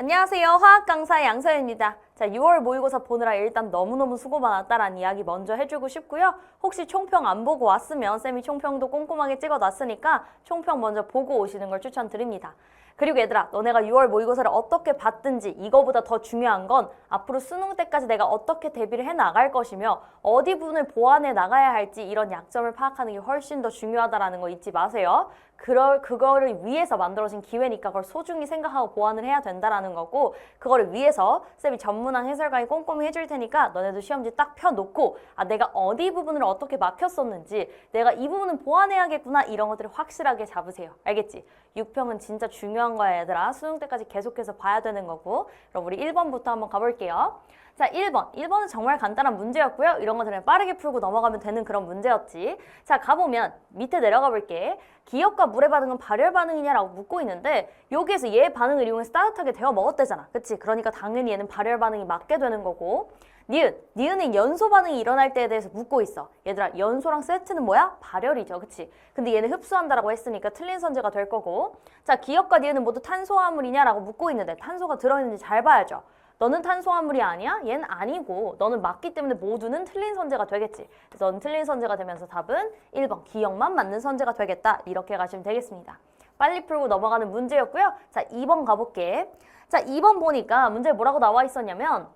안녕하세요. 화학 강사 양서연입니다. 자, 6월 모의고사 보느라 일단 너무너무 수고 많았다라는 이야기 먼저 해주고 싶고요. 혹시 총평 안 보고 왔으면 쌤이 총평도 꼼꼼하게 찍어놨으니까 총평 먼저 보고 오시는 걸 추천드립니다. 그리고 얘들아, 너네가 6월 모의고사를 어떻게 봤든지 이거보다 더 중요한 건 앞으로 수능 때까지 내가 어떻게 대비를 해나갈 것이며 어디 부분을 보완해 나가야 할지 이런 약점을 파악하는 게 훨씬 더 중요하다는 거 잊지 마세요. 그거를 위해서 만들어진 기회니까 그걸 소중히 생각하고 보완을 해야 된다라는 거고, 그거를 위해서 쌤이 전문항 해설강의 꼼꼼히 해줄 테니까 너네도 시험지 딱 펴놓고 내가 어디 부분을 어떻게 막혔었는지, 내가 이 부분은 보완해야겠구나, 이런 것들을 확실하게 잡으세요. 알겠지? 6평은 진짜 중요한 거야 얘들아. 수능 때까지 계속해서 봐야 되는 거고. 그럼 우리 1번부터 한번 가볼게요. 자, 1번은 정말 간단한 문제였고요. 이런 것들은 빠르게 풀고 넘어가면 되는 그런 문제였지. 자, 가보면 밑에 내려가 볼게. 기역과 물의 반응은 발열 반응이냐라고 묻고 있는데 여기에서 얘 반응을 이용해서 따뜻하게 데워 먹었대잖아. 그치? 그러니까 당연히 얘는 발열 반응이 맞게 되는 거고, 니은은 연소 반응이 일어날 때에 대해서 묻고 있어. 얘들아, 연소랑 세트는 뭐야? 발열이죠. 그치? 근데 얘는 흡수한다라고 했으니까 틀린 선제가 될 거고, 자, 기역과 니은은 모두 탄소화물이냐라고 묻고 있는데 탄소가 들어있는지 잘 봐야죠. 너는 탄소화물이 아니야? 얘는 아니고 너는 맞기 때문에 모두는 틀린 선제가 되겠지. 그래서 너는 틀린 선제가 되면서 답은 1번 기역만 맞는 선제가 되겠다. 이렇게 가시면 되겠습니다. 빨리 풀고 넘어가는 문제였고요. 자, 2번 가볼게. 자, 2번 보니까 문제에 뭐라고 나와 있었냐면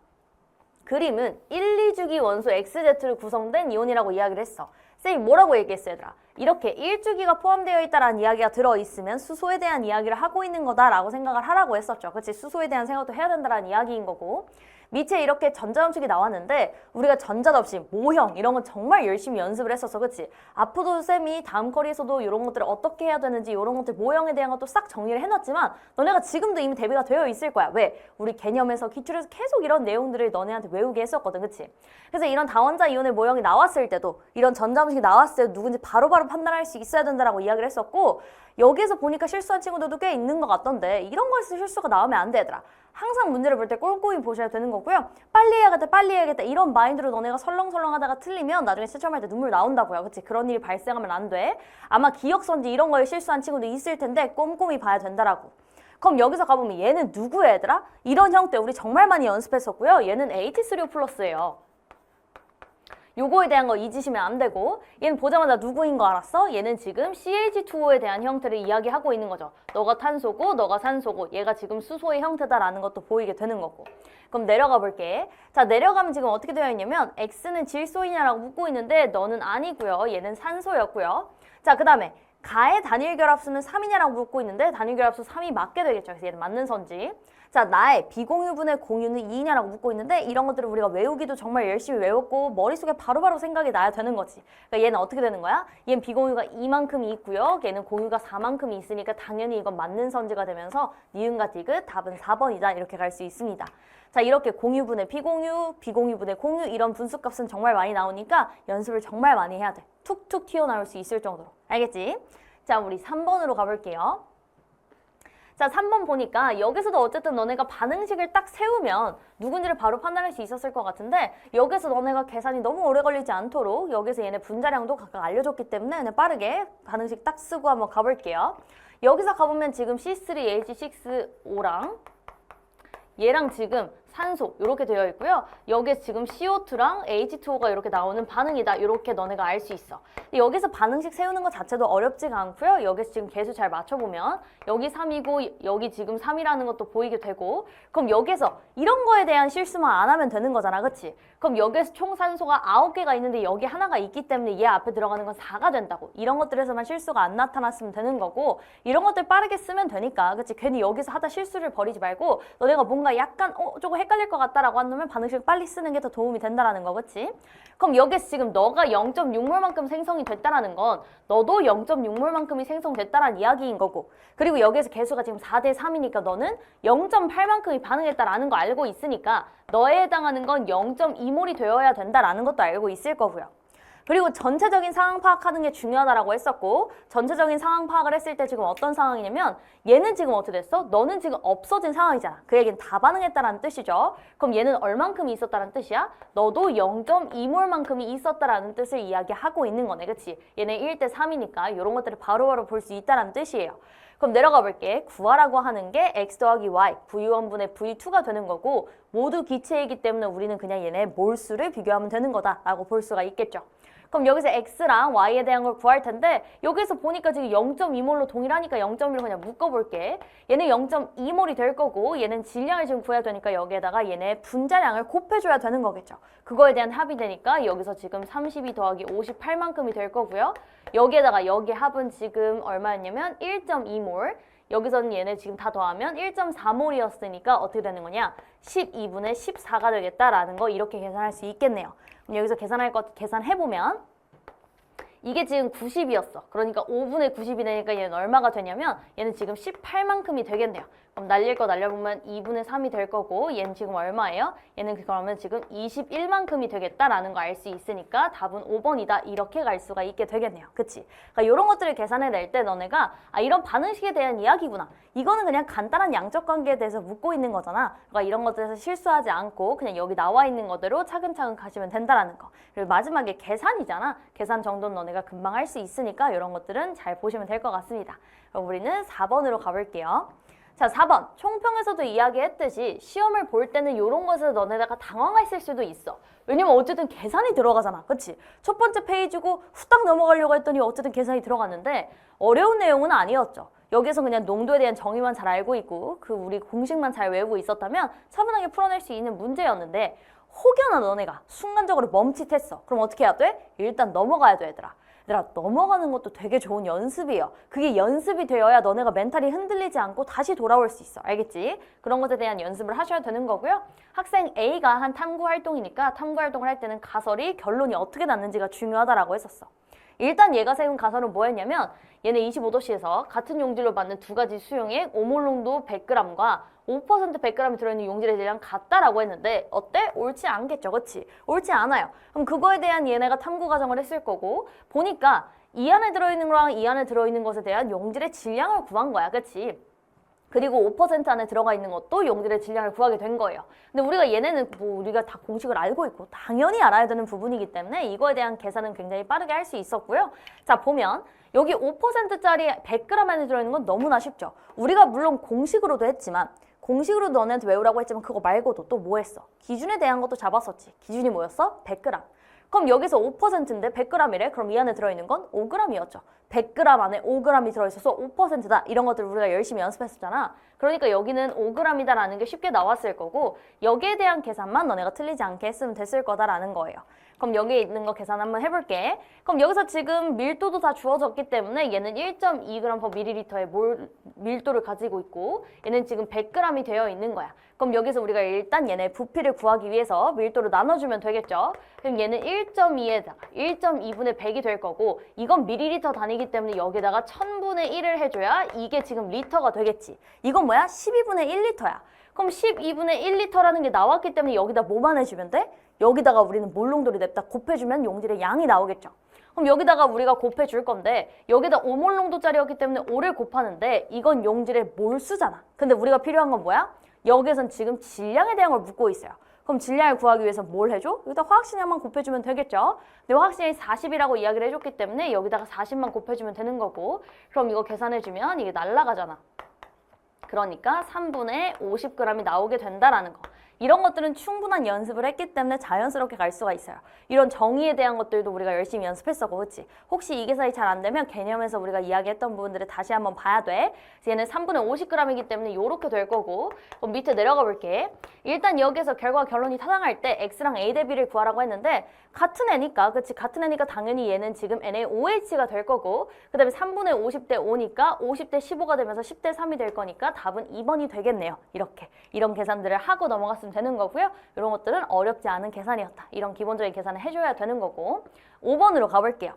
그림은 1, 2주기 원소 XZ로 구성된 이온이라고 이야기를 했어. 쌤이 뭐라고 얘기했어 얘들아? 이렇게 1주기가 포함되어 있다라는 이야기가 들어있으면 수소에 대한 이야기를 하고 있는 거다라고 생각을 하라고 했었죠. 그치? 수소에 대한 생각도 해야 된다라는 이야기인 거고, 밑에 이렇게 전자함수기 나왔는데 우리가 전자접시, 모형 이런 건 정말 열심히 연습을 했었어. 그치? 앞으로도 쌤이 다음 커리에서도 이런 것들을 어떻게 해야 되는지 이런 것들 모형에 대한 것도 싹 정리를 해놨지만 너네가 지금도 이미 대비가 되어 있을 거야. 왜? 우리 개념에서 기출에서 계속 이런 내용들을 너네한테 외우게 했었거든. 그치? 그래서 이런 다원자 이온의 모형이 나왔을 때도 이런 전자함수기 나왔을 때 누군지 바로바로 판단할 수 있어야 된다라고 이야기를 했었고, 여기에서 보니까 실수한 친구들도 꽤 있는 것 같던데 이런 거에서 실수가 나오면 안 돼 얘들아. 항상 문제를 볼 때 꼼꼼히 보셔야 되는 거고요. 빨리 해야겠다 빨리 해야겠다 이런 마인드로 너네가 설렁설렁 하다가 틀리면 나중에 시험할 때 눈물 나온다고요. 그치? 그런 일이 발생하면 안 돼. 아마 기억선지 이런 거에 실수한 친구도 있을 텐데 꼼꼼히 봐야 된다라고. 그럼 여기서 가보면 얘는 누구야 얘들아? 이런 형태 우리 정말 많이 연습했었고요. 얘는 H3O 플러스예요. 요거에 대한 거 잊으시면 안 되고, 얘는 보자마자 누구인 거 알았어? 얘는 지금 CH2O에 대한 형태를 이야기하고 있는 거죠. 너가 탄소고 너가 산소고 얘가 지금 수소의 형태다라는 것도 보이게 되는 거고. 그럼 내려가 볼게. 자, 내려가면 지금 어떻게 되어 있냐면 X는 질소이냐라고 묻고 있는데 너는 아니고요. 얘는 산소였고요. 자, 그 다음에 가의 단일 결합수는 3이냐라고 묻고 있는데 단일 결합수 3이 맞게 되겠죠. 그래서 얘는 맞는 선지. 자, 나의 비공유분의 공유는 2냐라고 묻고 있는데 이런 것들을 우리가 외우기도 정말 열심히 외웠고 머릿속에 바로바로 생각이 나야 되는 거지. 그러니까 얘는 어떻게 되는 거야? 얘는 비공유가 2만큼이 있고요. 얘는 공유가 4만큼이 있으니까 당연히 이건 맞는 선지가 되면서 니은과 디귿 답은 4번이다. 이렇게 갈 수 있습니다. 자, 이렇게 공유분의 비공유, 비공유분의 공유 이런 분수값은 정말 많이 나오니까 연습을 정말 많이 해야 돼. 툭툭 튀어나올 수 있을 정도로. 알겠지? 자, 우리 3번으로 가볼게요. 자, 3번 보니까 여기서도 어쨌든 너네가 반응식을 딱 세우면 누군지를 바로 판단할 수 있었을 것 같은데 여기서 너네가 계산이 너무 오래 걸리지 않도록 여기서 얘네 분자량도 각각 알려줬기 때문에 얘네 빠르게 반응식 딱 쓰고 한번 가볼게요. 여기서 가보면 지금 C3H6O랑 얘랑 지금 산소 이렇게 되어 있고요. 여기에 지금 CO2랑 H2O가 이렇게 나오는 반응이다. 이렇게 너네가 알 수 있어. 여기서 반응식 세우는 것 자체도 어렵지가 않고요. 여기서 지금 계수 잘 맞춰보면 여기 3이고 여기 지금 3이라는 것도 보이게 되고, 그럼 여기서 이런 거에 대한 실수만 안 하면 되는 거잖아. 그치? 그럼 여기에서 총 산소가 9개가 있는데 여기 하나가 있기 때문에 얘 앞에 들어가는 건 4가 된다고. 이런 것들에서만 실수가 안 나타났으면 되는 거고, 이런 것들 빠르게 쓰면 되니까. 그치? 괜히 여기서 하다 실수를 벌이지 말고 너네가 뭔가 약간 조금 헷갈릴 것 같다라고 한다면 반응식을 빨리 쓰는 게 더 도움이 된다라는 거. 그치? 그럼 여기서 지금 너가 0.6몰만큼 생성이 됐다라는 건 너도 0.6몰만큼이 생성됐다라는 이야기인 거고, 그리고 여기에서 개수가 지금 4대 3이니까 너는 0.8만큼이 반응했다라는 거 알고 있으니까 너에 해당하는 건 0.2몰이 되어야 된다라는 것도 알고 있을 거고요. 그리고 전체적인 상황 파악하는 게 중요하다라고 했었고, 전체적인 상황 파악을 했을 때 지금 어떤 상황이냐면 얘는 지금 어떻게 됐어? 너는 지금 없어진 상황이잖아. 그 얘기는 다 반응했다라는 뜻이죠. 그럼 얘는 얼만큼이 있었다라는 뜻이야? 너도 0.2몰만큼이 있었다라는 뜻을 이야기하고 있는 거네. 그치? 얘는 1대 3이니까 이런 것들을 바로바로 볼 수 있다라는 뜻이에요. 그럼 내려가 볼게. 구하라고 하는 게 x 더하기 y, v1분의 v2가 되는 거고 모두 기체이기 때문에 우리는 그냥 얘네 몰수를 비교하면 되는 거다라고 볼 수가 있겠죠. 그럼 여기서 x랑 y에 대한 걸 구할 텐데 여기서 보니까 지금 0.2몰로 동일하니까 0.1로 그냥 묶어볼게. 얘는 0.2몰이 될 거고 얘는 질량을 지금 구해야 되니까 여기에다가 얘네 분자량을 곱해줘야 되는 거겠죠. 그거에 대한 합이 되니까 여기서 지금 32 더하기 58만큼이 될 거고요. 여기에다가 여기 합은 지금 얼마였냐면 1.2몰. 여기서는 얘네 지금 다 더하면 1.4몰이었으니까 어떻게 되는 거냐? 12분의 14가 되겠다라는 거 이렇게 계산할 수 있겠네요. 그럼 여기서 계산할 것 계산해보면 이게 지금 90이었어. 그러니까 5분의 90이 되니까 얘는 얼마가 되냐면 얘는 지금 18만큼이 되겠네요. 그럼 날릴 거 날려보면 2분의 3이 될 거고 얘는 지금 얼마예요? 얘는 그러면 지금 21만큼이 되겠다라는 거 알 수 있으니까 답은 5번이다. 이렇게 갈 수가 있게 되겠네요. 그치? 그러니까 이런 것들을 계산해낼 때 너네가 이런 반응식에 대한 이야기구나. 이거는 그냥 간단한 양적 관계에 대해서 묻고 있는 거잖아. 그러니까 이런 것들에서 실수하지 않고 그냥 여기 나와 있는 거대로 차근차근 가시면 된다라는 거. 그리고 마지막에 계산이잖아. 계산 정도는 너네가 금방 할 수 있으니까 이런 것들은 잘 보시면 될 것 같습니다. 그럼 우리는 4번으로 가볼게요. 자, 4번. 총평에서도 이야기했듯이 시험을 볼 때는 이런 것에서 너네가 당황했을 수도 있어. 왜냐면 어쨌든 계산이 들어가잖아. 그치? 첫 번째 페이지고 후딱 넘어가려고 했더니 어쨌든 계산이 들어갔는데 어려운 내용은 아니었죠. 여기서 그냥 농도에 대한 정의만 잘 알고 있고 그 우리 공식만 잘 외우고 있었다면 차분하게 풀어낼 수 있는 문제였는데 혹여나 너네가 순간적으로 멈칫했어. 그럼 어떻게 해야 돼? 일단 넘어가야 돼, 얘들아. 얘들아, 넘어가는 것도 되게 좋은 연습이에요. 그게 연습이 되어야 너네가 멘탈이 흔들리지 않고 다시 돌아올 수 있어. 알겠지? 그런 것에 대한 연습을 하셔야 되는 거고요. 학생 A가 한 탐구 활동이니까 탐구 활동을 할 때는 가설이 결론이 어떻게 났는지가 중요하다라고 했었어. 일단 얘가 세운 가설은 뭐였냐면 얘네 25도씨에서 같은 용질로 만든 두 가지 수용액 오몰농도 100g과 5% 100g이 들어있는 용질의 질량 같다라고 했는데 어때? 옳지 않겠죠, 그치? 옳지 않아요. 그럼 그거에 대한 얘네가 탐구 과정을 했을 거고 보니까 이 안에 들어있는 거랑 이 안에 들어있는 것에 대한 용질의 질량을 구한 거야, 그치? 그리고 5% 안에 들어가 있는 것도 용질의 질량을 구하게 된 거예요. 근데 우리가 얘네는 뭐 우리가 다 공식을 알고 있고 당연히 알아야 되는 부분이기 때문에 이거에 대한 계산은 굉장히 빠르게 할 수 있었고요. 자, 보면 여기 5%짜리 100g 안에 들어있는 건 너무나 쉽죠. 우리가 물론 공식으로도 했지만 공식으로 너네한테 외우라고 했지만 그거 말고도 또 뭐 했어? 기준에 대한 것도 잡았었지. 기준이 뭐였어? 100g. 그럼 여기서 5%인데 100g이래? 그럼 이 안에 들어있는 건 5g이었죠. 100g 안에 5g이 들어있어서 5%다. 이런 것들 우리가 열심히 연습했었잖아. 그러니까 여기는 5g이다라는 게 쉽게 나왔을 거고 여기에 대한 계산만 너네가 틀리지 않게 했으면 됐을 거다라는 거예요. 그럼 여기에 있는 거 계산 한번 해볼게. 그럼 여기서 지금 밀도도 다 주어졌기 때문에 얘는 1.2g/ml의 밀도를 가지고 있고 얘는 지금 100g이 되어 있는 거야. 그럼 여기서 우리가 일단 얘네 부피를 구하기 위해서 밀도를 나눠주면 되겠죠. 그럼 얘는 1.2에다가 1.2분의 100이 될 거고 이건 밀리리터 단위이기 때문에 여기다가 1000분의 1을 해줘야 이게 지금 리터가 되겠지. 이건 뭐야? 12분의 1리터야. 그럼 12분의 1리터라는 게 나왔기 때문에 여기다 뭐만 해주면 돼? 여기다가 우리는 몰농도를 냅다 곱해주면 용질의 양이 나오겠죠. 그럼 여기다가 우리가 곱해줄 건데 여기다 5몰농도짜리였기 때문에 5를 곱하는데 이건 용질의 몰수잖아. 근데 우리가 필요한 건 뭐야? 여기에선 지금 질량에 대한 걸 묻고 있어요. 그럼 질량을 구하기 위해서 뭘 해줘? 여기다 화학식량만 곱해주면 되겠죠. 근데 화학식량이 40이라고 이야기를 해줬기 때문에 여기다가 40만 곱해주면 되는 거고 그럼 이거 계산해주면 이게 날라가잖아. 그러니까 3분의 50g이 나오게 된다라는 거. 이런 것들은 충분한 연습을 했기 때문에 자연스럽게 갈 수가 있어요. 이런 정의에 대한 것들도 우리가 열심히 연습했었고, 그치? 혹시 이 계산이 잘 안 되면 개념에서 우리가 이야기했던 부분들을 다시 한번 봐야 돼. 그래서 얘는 3분의 50g이기 때문에 이렇게 될 거고, 그럼 밑에 내려가 볼게. 일단 여기에서 결과 결론이 타당할 때 x랑 a 대 b를 구하라고 했는데 같은 애니까, 그치? 같은 애니까 당연히 얘는 지금 NaOH가 될 거고, 그 다음에 3분의 50대 5니까 50대 15가 되면서 10대 3이 될 거니까 답은 2번이 되겠네요. 이렇게. 이런 계산들을 하고 넘어갔으면 되는 거고요. 이런 것들은 어렵지 않은 계산이었다. 이런 기본적인 계산을 해줘야 되는 거고 5번으로 가볼게요.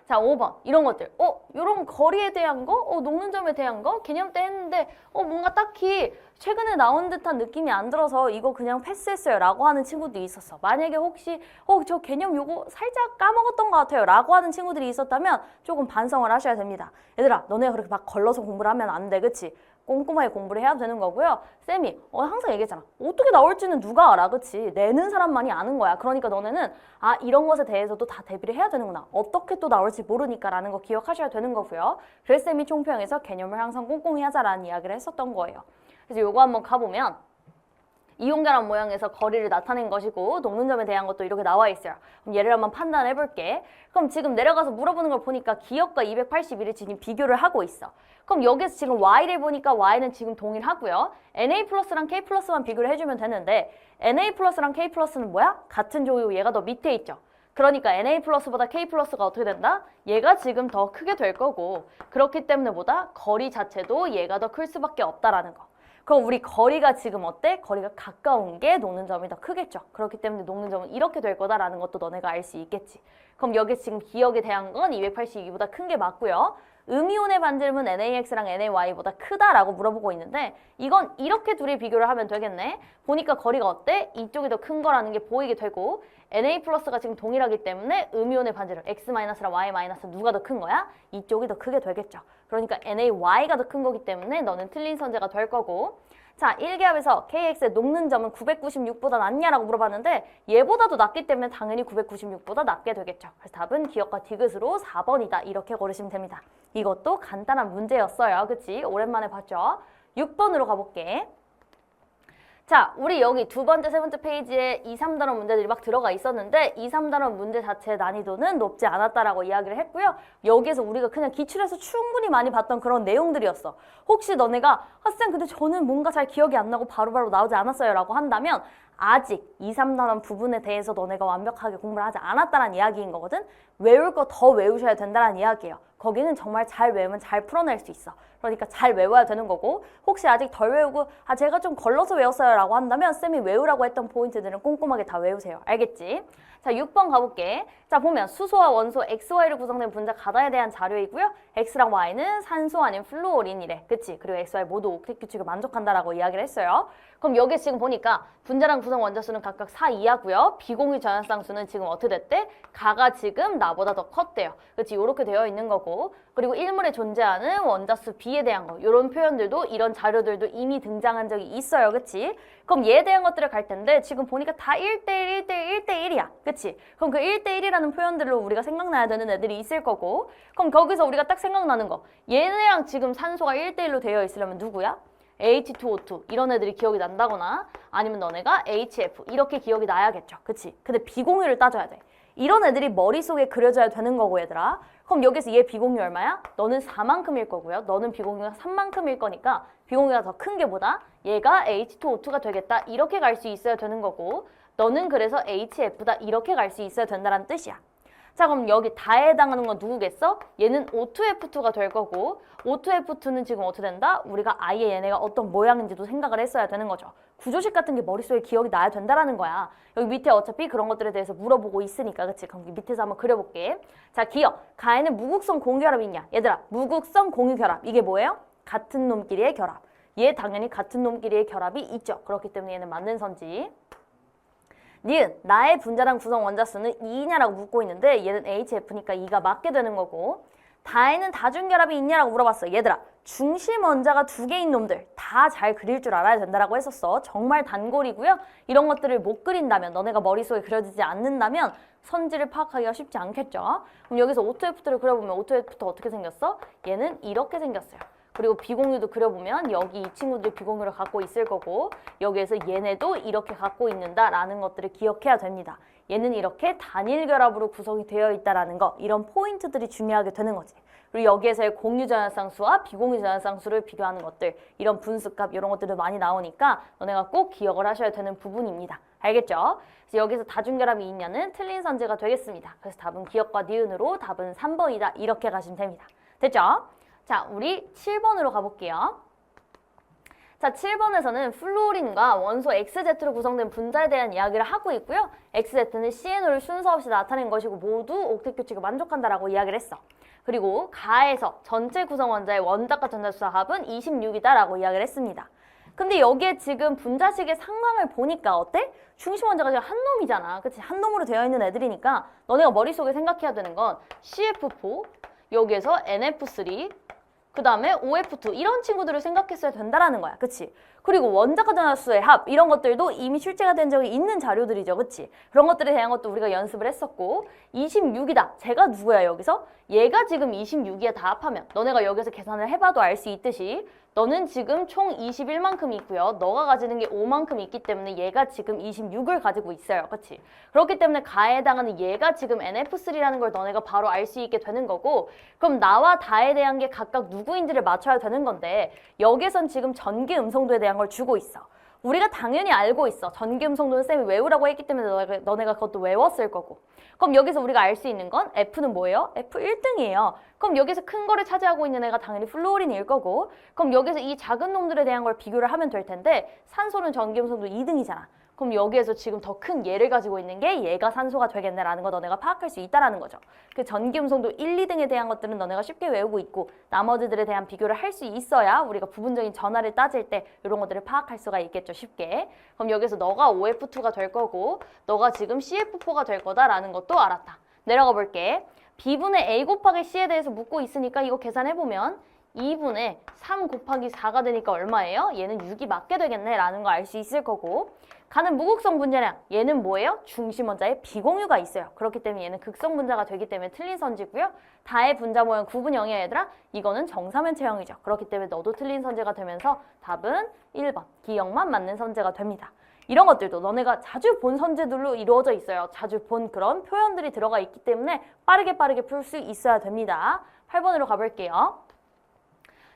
자, 5번. 이런 것들. 이런 거리에 대한 거? 녹는 점에 대한 거? 개념 때 했는데 뭔가 딱히 최근에 나온 듯한 느낌이 안 들어서 이거 그냥 패스했어요 라고 하는 친구도 있었어. 만약에 혹시 저 개념 요거 살짝 까먹었던 것 같아요 라고 하는 친구들이 있었다면 조금 반성을 하셔야 됩니다. 얘들아, 너네가 그렇게 막 걸러서 공부를 하면 안 돼. 그치? 꼼꼼하게 공부를 해야 되는 거고요. 쌤이 항상 얘기했잖아. 어떻게 나올지는 누가 알아, 그치? 내는 사람만이 아는 거야. 그러니까 너네는 이런 것에 대해서도 다 대비를 해야 되는구나. 어떻게 또 나올지 모르니까 라는 거 기억하셔야 되는 거고요. 그래서 쌤이 총평에서 개념을 항상 꼼꼼히 하자라는 이야기를 했었던 거예요. 그래서 요거 한번 가보면 이용결합 모양에서 거리를 나타낸 것이고 녹는 점에 대한 것도 이렇게 나와 있어요. 그럼 얘를 한번 판단해 볼게. 그럼 지금 내려가서 물어보는 걸 보니까 기역과 281을 지금 비교를 하고 있어. 그럼 여기서 지금 y를 보니까 y는 지금 동일하고요. na 플러스랑 k 플러스만 비교를 해주면 되는데 na 플러스랑 k 플러스는 뭐야? 같은 조이고 얘가 더 밑에 있죠. 그러니까 na 플러스보다 k 플러스가 어떻게 된다? 얘가 지금 더 크게 될 거고 그렇기 때문에 뭐다? 거리 자체도 얘가 더 클 수밖에 없다라는 거. 그럼 우리 거리가 지금 어때? 거리가 가까운 게 녹는 점이 더 크겠죠. 그렇기 때문에 녹는 점은 이렇게 될 거다라는 것도 너네가 알 수 있겠지. 그럼 여기 지금 기역에 대한 건 282보다 큰 게 맞고요. 음이온의 반지름은 NaX랑 NaY보다 크다라고 물어보고 있는데 이건 이렇게 둘이 비교를 하면 되겠네. 보니까 거리가 어때? 이쪽이 더 큰 거라는 게 보이게 되고 Na 플러스가 지금 동일하기 때문에 음이온의 반지름 X-랑 Y- 누가 더 큰 거야? 이쪽이 더 크게 되겠죠. 그러니까 NaY가 더 큰 거기 때문에 너는 틀린 선제가 될 거고 자, 1기압에서 KX의 녹는 점은 996보다 낫냐라고 물어봤는데 얘보다도 낫기 때문에 당연히 996보다 낫게 되겠죠. 그래서 답은 기역과 디귿으로 4번이다. 이렇게 고르시면 됩니다. 이것도 간단한 문제였어요. 그치? 오랜만에 봤죠? 6번으로 가볼게. 자, 우리 여기 두 번째, 세 번째 페이지에 2, 3단원 문제들이 막 들어가 있었는데 2, 3단원 문제 자체의 난이도는 높지 않았다라고 이야기를 했고요. 여기에서 우리가 그냥 기출해서 충분히 많이 봤던 그런 내용들이었어. 혹시 너네가 쌤 근데 저는 뭔가 잘 기억이 안 나고 바로바로 나오지 않았어요 라고 한다면 아직 2, 3단원 부분에 대해서 너네가 완벽하게 공부를 하지 않았다는 이야기인 거거든. 외울 거 더 외우셔야 된다는 이야기예요. 거기는 정말 잘 외우면 잘 풀어낼 수 있어. 그러니까 잘 외워야 되는 거고 혹시 아직 덜 외우고 제가 좀 걸러서 외웠어요 라고 한다면 쌤이 외우라고 했던 포인트들은 꼼꼼하게 다 외우세요. 알겠지? 자, 6번 가볼게. 자, 보면 수소와 원소 XY로 구성된 분자 가다에 대한 자료이고요. X랑 Y는 산소 아닌 플루오린이래. 그치? 그리고 XY 모두 옥텟 규칙을 만족한다라고 이야기를 했어요. 그럼 여기 지금 보니까 분자랑 구성 원자수는 각각 4, 2하고요. 비공유 전압상수는 지금 어떻게 됐대? 가가 지금 나보다 더 컸대요. 그치? 이렇게 되어 있는 거고 그리고 일물에 존재하는 원자수 B에 대한 거 이런 표현들도 이런 자료들도 이미 등장한 적이 있어요. 그치? 그럼 얘에 대한 것들을 갈 텐데 지금 보니까 다 1대1, 1대1, 1대1이야. 그치? 그럼 그 1대1이라는 표현들로 우리가 생각나야 되는 애들이 있을 거고 그럼 거기서 우리가 딱 생각나는 거 얘네랑 지금 산소가 1대1로 되어 있으려면 누구야? H2O2 이런 애들이 기억이 난다거나 아니면 너네가 HF 이렇게 기억이 나야겠죠. 그치? 근데 비공유를 따져야 돼. 이런 애들이 머릿속에 그려져야 되는 거고 얘들아. 그럼 여기서 얘 비공유 얼마야? 너는 4만큼일 거고요. 너는 비공유가 3만큼일 거니까 비공유가 더 큰 게 보다 얘가 H2O2가 되겠다. 이렇게 갈 수 있어야 되는 거고 너는 그래서 HF다. 이렇게 갈 수 있어야 된다는 뜻이야. 자, 그럼 여기 다에 해당하는 건 누구겠어? 얘는 O2F2가 될 거고 O2F2는 지금 어떻게 된다? 우리가 아예 얘네가 어떤 모양인지도 생각을 했어야 되는 거죠. 구조식 같은 게 머릿속에 기억이 나야 된다라는 거야. 여기 밑에 어차피 그런 것들에 대해서 물어보고 있으니까 그치? 그럼 밑에서 한번 그려볼게. 자, 기억. 가에는 무극성 공유결합이 있냐? 얘들아, 무극성 공유결합. 이게 뭐예요? 같은 놈끼리의 결합. 얘 당연히 같은 놈끼리의 결합이 있죠. 그렇기 때문에 얘는 맞는 선지. 니은, 나의 분자랑 구성 원자수는 2이냐라고 묻고 있는데 얘는 HF니까 2가 맞게 되는 거고 다에는 다중결합이 있냐라고 물어봤어. 얘들아, 중심 원자가 2개인 놈들 다 잘 그릴 줄 알아야 된다라고 했었어. 정말 단골이고요. 이런 것들을 못 그린다면 너네가 머릿속에 그려지지 않는다면 선지를 파악하기가 쉽지 않겠죠. 그럼 여기서 O2F2를 그려보면 O2F2 어떻게 생겼어? 얘는 이렇게 생겼어요. 그리고 비공유도 그려보면 여기 이 친구들이 비공유를 갖고 있을 거고 여기에서 얘네도 이렇게 갖고 있는다라는 것들을 기억해야 됩니다. 얘는 이렇게 단일 결합으로 구성이 되어 있다라는 거 이런 포인트들이 중요하게 되는 거지. 그리고 여기에서의 공유 전압상수와 비공유 전압상수를 비교하는 것들 이런 분수값 이런 것들도 많이 나오니까 너네가 꼭 기억을 하셔야 되는 부분입니다. 알겠죠? 그래서 여기서 다중결합이 있냐는 틀린 선제가 되겠습니다. 그래서 답은 기억과 니은으로 답은 3번이다 이렇게 가시면 됩니다. 됐죠? 자, 우리 7번으로 가볼게요. 자, 7번에서는 플루오린과 원소 XZ로 구성된 분자에 대한 이야기를 하고 있고요. XZ는 CNO를 순서 없이 나타낸 것이고 모두 옥텟 규칙을 만족한다라고 이야기를 했어. 그리고 가에서 전체 구성 원자의 원자과 전자수 합은 26이다라고 이야기를 했습니다. 근데 여기에 지금 분자식의 상황을 보니까 어때? 중심 원자가 지금 한 놈이잖아. 그치? 한 놈으로 되어 있는 애들이니까 너네가 머릿속에 생각해야 되는 건 CF4, 여기에서 NF3, 그 다음에 OF2 이런 친구들을 생각했어야 된다라는 거야. 그치? 그리고 원자가전화수의 합 이런 것들도 이미 출제가 된 적이 있는 자료들이죠. 그치? 그런 것들에 대한 것도 우리가 연습을 했었고 26이다. 쟤가 누구야 여기서? 얘가 지금 26이야 다 합하면. 너네가 여기서 계산을 해봐도 알 수 있듯이 너는 지금 총 21만큼 있고요. 너가 가지는 게 5만큼 있기 때문에 얘가 지금 26을 가지고 있어요. 그치? 그렇기 때문에 가에 해당하는 얘가 지금 NF3라는 걸 너네가 바로 알 수 있게 되는 거고 그럼 나와 다에 대한 게 각각 누구인지를 맞춰야 되는 건데 여기선 지금 전기 음성도에 대한 걸 주고 있어. 우리가 당연히 알고 있어. 전기 음성도는 쌤이 외우라고 했기 때문에 너네가 그것도 외웠을 거고. 그럼 여기서 우리가 알 수 있는 건 F는 뭐예요? F 1등이에요. 그럼 여기서 큰 거를 차지하고 있는 애가 당연히 플루오린일 거고 그럼 여기서 이 작은 놈들에 대한 걸 비교를 하면 될 텐데 산소는 전기 음성도 2등이잖아. 그럼 여기에서 지금 더 큰 얘를 가지고 있는 게 얘가 산소가 되겠네라는 거 너네가 파악할 수 있다라는 거죠. 그 전기 음성도 1, 2등에 대한 것들은 너네가 쉽게 외우고 있고 나머지들에 대한 비교를 할 수 있어야 우리가 부분적인 전하를 따질 때 이런 것들을 파악할 수가 있겠죠. 쉽게. 그럼 여기서 너가 OF2가 될 거고 너가 지금 CF4가 될 거다라는 것도 알았다. 내려가 볼게. B분의 A 곱하기 C에 대해서 묻고 있으니까 이거 계산해보면 2분의 3 곱하기 4가 되니까 얼마예요? 얘는 6이 맞게 되겠네 라는 거 알 수 있을 거고 가는 무극성 분자량 얘는 뭐예요? 중심 원자에 비공유가 있어요. 그렇기 때문에 얘는 극성 분자가 되기 때문에 틀린 선지고요. 다의 분자 모양 9분 0이야 얘들아. 이거는 정사면체형이죠. 그렇기 때문에 너도 틀린 선제가 되면서 답은 1번 기억만 맞는 선제가 됩니다. 이런 것들도 너네가 자주 본 선제들로 이루어져 있어요. 자주 본 그런 표현들이 들어가 있기 때문에 빠르게 풀 수 있어야 됩니다. 8번으로 가볼게요.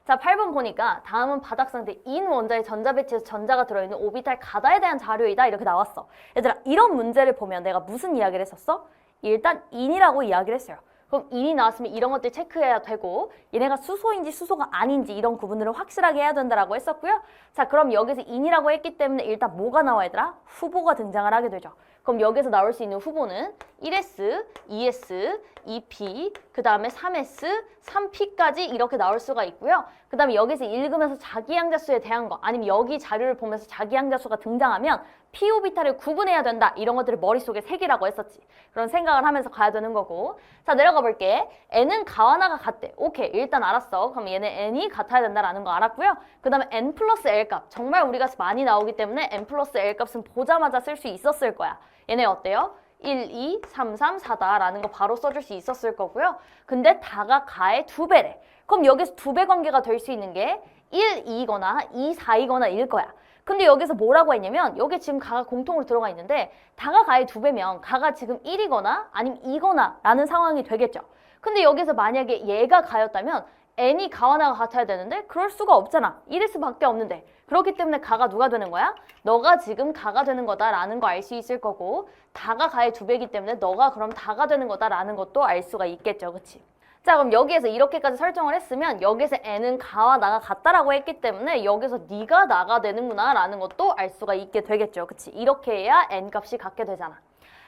자, 8번 보니까 다음은 바닥 상태 인 원자의 전자 배치에서 전자가 들어있는 오비탈 가다에 대한 자료이다 이렇게 나왔어. 얘들아 이런 문제를 보면 내가 무슨 이야기를 했었어? 일단 인이라고 이야기를 했어요. 그럼 인이 나왔으면 이런 것들 체크해야 되고 얘네가 수소인지 수소가 아닌지 이런 구분을 확실하게 해야 된다라고 했었고요. 자 그럼 여기서 인이라고 했기 때문에 일단 뭐가 나와 얘들아? 후보가 등장을 하게 되죠. 그럼 여기서 나올 수 있는 후보는 1S, 2S, 2P, 그 다음에 3S, 3P까지 이렇게 나올 수가 있고요. 그 다음에 여기서 읽으면서 자기양자수에 대한 거 아니면 여기 자료를 보면서 자기양자수가 등장하면 P 오비탈을 구분해야 된다. 이런 것들을 머릿속에 새기라고 했었지. 그런 생각을 하면서 가야 되는 거고 자 내려가 볼게. N은 가와 나가 같대. 오케이 일단 알았어. 그럼 얘는 N이 같아야 된다라는 거 알았고요. 그 다음에 N 플러스 L 값 정말 우리가 많이 나오기 때문에 N 플러스 L 값은 보자마자 쓸 수 있었을 거야. 얘네 어때요? 1, 2, 3, 3, 4다 라는 거 바로 써줄 수 있었을 거고요. 근데 다가 가의 2배래. 그럼 여기서 2배 관계가 될 수 있는 게 1, 2이거나 2, 4이거나 일 거야. 근데 여기서 뭐라고 했냐면 여기 지금 가가 공통으로 들어가 있는데 다가 가의 2배면 가가 지금 1이거나 아니면 2거나 라는 상황이 되겠죠. 근데 여기서 만약에 얘가 가였다면 n이 가와 나가 같아야 되는데 그럴 수가 없잖아. 1s 밖에 없는데. 그렇기 때문에 가가 누가 되는 거야? 너가 지금 가가 되는 거다라는 거 알 수 있을 거고 다가 가의 2배이기 때문에 너가 그럼 다가 되는 거다라는 것도 알 수가 있겠죠. 그치? 자 그럼 여기에서 이렇게까지 설정을 했으면 여기서 n은 가와 나가 같다라고 했기 때문에 여기서 네가 나가 되는구나 라는 것도 알 수가 있게 되겠죠. 그치? 이렇게 해야 n 값이 같게 되잖아.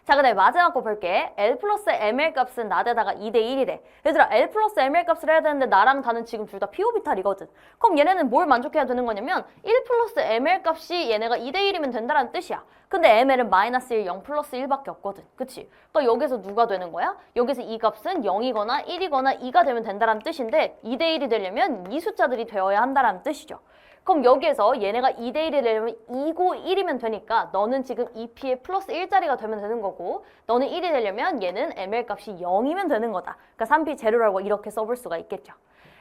자, 그 다음에 마지막 거 볼게. L 플러스 ML 값은 나대다가 2대 1이래. 얘들아, L 플러스 ML 값을 해야 되는데 나랑 다는 지금 둘 다 P오비탈이거든. 그럼 얘네는 뭘 만족해야 되는 거냐면 1 플러스 ML 값이 얘네가 2대 1이면 된다는 뜻이야. 근데 ML은 마이너스 1, 0 플러스 1밖에 없거든. 그치? 그러니까 여기서 누가 되는 거야? 여기서 이 값은 0이거나 1이거나 2가 되면 된다는 뜻인데 2대 1이 되려면 이 숫자들이 되어야 한다는 뜻이죠. 그럼 여기에서 얘네가 2대 1이 되려면 2고 1이면 되니까 너는 지금 2p에 플러스 1짜리가 되면 되는 거고 너는 1이 되려면 얘는 ml 값이 0이면 되는 거다. 그러니까 3p 제로라고 이렇게 써볼 수가 있겠죠.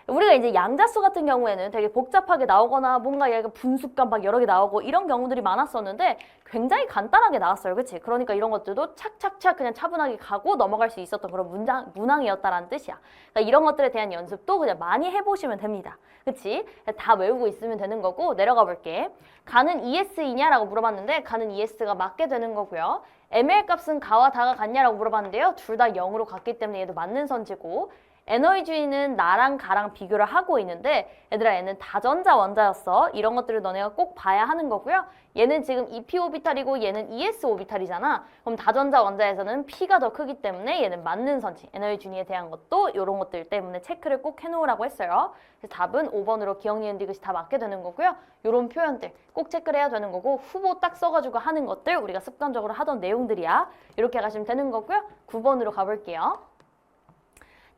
우리가 이제 양자수 같은 경우에는 되게 복잡하게 나오거나 뭔가 얘가 분수값 막 여러 개 나오고 이런 경우들이 많았었는데 굉장히 간단하게 나왔어요. 그치? 그러니까 이런 것들도 착착착 그냥 차분하게 가고 넘어갈 수 있었던 그런 문항이었다라는 뜻이야. 그러니까 이런 것들에 대한 연습도 그냥 많이 해보시면 됩니다. 그치? 다 외우고 있으면 되는 거고 내려가 볼게. 가는 ES이냐라고 물어봤는데 가는 ES가 맞게 되는 거고요. ML 값은 가와 다가 같냐라고 물어봤는데요. 둘 다 0으로 같기 때문에 얘도 맞는 선지고 에너지는 나랑 가랑 비교를 하고 있는데 얘들아 얘는 다전자 원자였어. 이런 것들을 너네가 꼭 봐야 하는 거고요. 얘는 지금 2p 오비탈이고 얘는 2s 오비탈이잖아. 그럼 다전자 원자에서는 p가 더 크기 때문에 얘는 맞는 선지. 에너지에 대한 것도 이런 것들 때문에 체크를 꼭 해놓으라고 했어요. 그래서 답은 5번으로 기억, 니은, 디귿이 다 맞게 되는 거고요. 이런 표현들 꼭 체크를 해야 되는 거고 후보 딱 써가지고 하는 것들 우리가 습관적으로 하던 내용들이야. 이렇게 가시면 되는 거고요. 9번으로 가볼게요.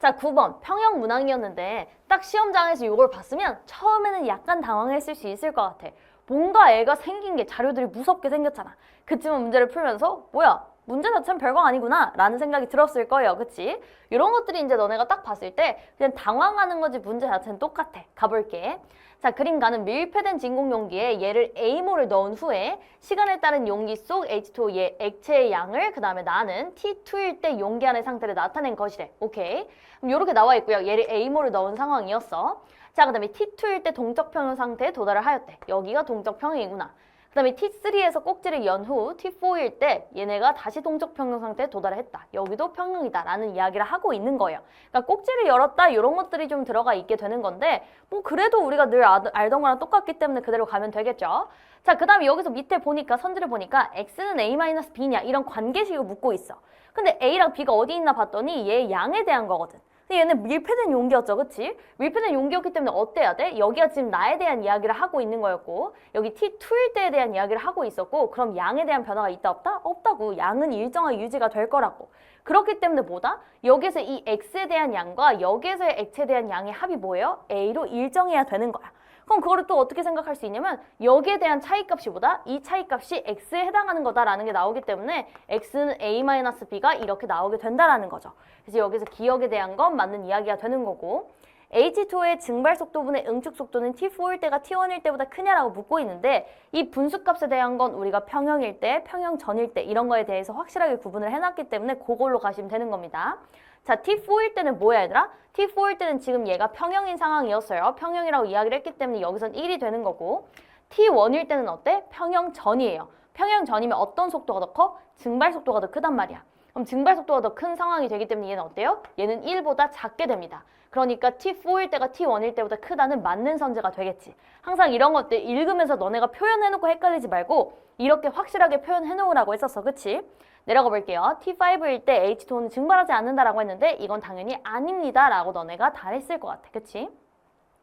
자, 9번 평형 문항이었는데 딱 시험장에서 이걸 봤으면 처음에는 약간 당황했을 수 있을 것 같아. 뭔가 애가 생긴 게 자료들이 무섭게 생겼잖아. 그치만 문제를 풀면서 뭐야? 문제 자체는 별거 아니구나 라는 생각이 들었을 거예요. 그치? 이런 것들이 이제 너네가 딱 봤을 때 그냥 당황하는 거지 문제 자체는 똑같아. 가볼게. 자, 그림 가는 밀폐된 진공 용기에 얘를 A몰을 넣은 후에 시간에 따른 용기 속 H2O 액체의 양을 그 다음에 나는 T2일 때 용기 안의 상태를 나타낸 것이래. 오케이? 그럼 이렇게 나와 있고요. 얘를 A몰을 넣은 상황이었어. 자, 그 다음에 T2일 때 동적 평형 상태에 도달을 하였대. 여기가 동적 평형이구나. 그 다음에 T3에서 꼭지를 연 후 T4일 때 얘네가 다시 동적 평형 상태에 도달을 했다. 여기도 평형이다 라는 이야기를 하고 있는 거예요. 그러니까 꼭지를 열었다 이런 것들이 좀 들어가 있게 되는 건데 뭐 그래도 우리가 늘 알던 거랑 똑같기 때문에 그대로 가면 되겠죠. 자, 그 다음에 여기서 밑에 보니까 선지를 보니까 X는 A-B냐 이런 관계식을 묻고 있어. 근데 A랑 B가 어디 있나 봤더니 얘 양에 대한 거거든. 근데 얘는 밀폐된 용기였죠, 그치? 밀폐된 용기였기 때문에 어때야 돼? 여기가 지금 나에 대한 이야기를 하고 있는 거였고 여기 T2일 때에 대한 이야기를 하고 있었고 그럼 양에 대한 변화가 있다 없다? 없다고. 양은 일정하게 유지가 될 거라고. 그렇기 때문에 뭐다? 여기서 이 X에 대한 양과 여기에서의 액체에 대한 양의 합이 뭐예요? A로 일정해야 되는 거야. 그럼 그거를 또 어떻게 생각할 수 있냐면 여기에 대한 차이값이 뭐다? 이 차이값이 X에 해당하는 거다라는 게 나오기 때문에 X는 A-B가 이렇게 나오게 된다라는 거죠. 그래서 여기서 기억에 대한 건 맞는 이야기가 되는 거고 H2의 증발 속도분의 응축 속도는 T4일 때가 T1일 때보다 크냐라고 묻고 있는데 이 분수값에 대한 건 우리가 평형일 때, 평형 전일 때 이런 거에 대해서 확실하게 구분을 해놨기 때문에 그걸로 가시면 되는 겁니다. 자, T4일 때는 뭐야 얘들아? T4일 때는 지금 얘가 평형인 상황이었어요. 평형이라고 이야기를 했기 때문에 여기선 1이 되는 거고 T1일 때는 어때? 평형 전이에요. 평형 전이면 어떤 속도가 더 커? 증발 속도가 더 크단 말이야. 그럼 증발 속도가 더 큰 상황이 되기 때문에 얘는 어때요? 얘는 1보다 작게 됩니다. 그러니까 T4일 때가 T1일 때보다 크다는 맞는 선제가 되겠지. 항상 이런 것들 읽으면서 너네가 표현해놓고 헷갈리지 말고 이렇게 확실하게 표현해놓으라고 했었어. 그치? 내려가 볼게요. T5일 때 H2O는 증발하지 않는다라고 했는데 이건 당연히 아닙니다 라고 너네가 다 했을 것 같아. 그치?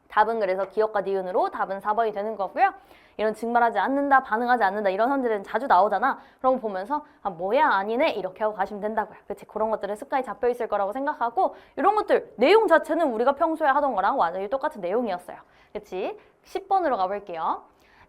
답은 그래서 기억과 니은으로 답은 4번이 되는 거고요. 이런 증발하지 않는다, 반응하지 않는다 이런 선지들은 자주 나오잖아. 그런 거 보면서 아 뭐야 아니네 이렇게 하고 가시면 된다고요. 그치? 그런 것들은 습관이 잡혀 있을 거라고 생각하고 이런 것들 내용 자체는 우리가 평소에 하던 거랑 완전히 똑같은 내용이었어요. 그치? 10번으로 가볼게요.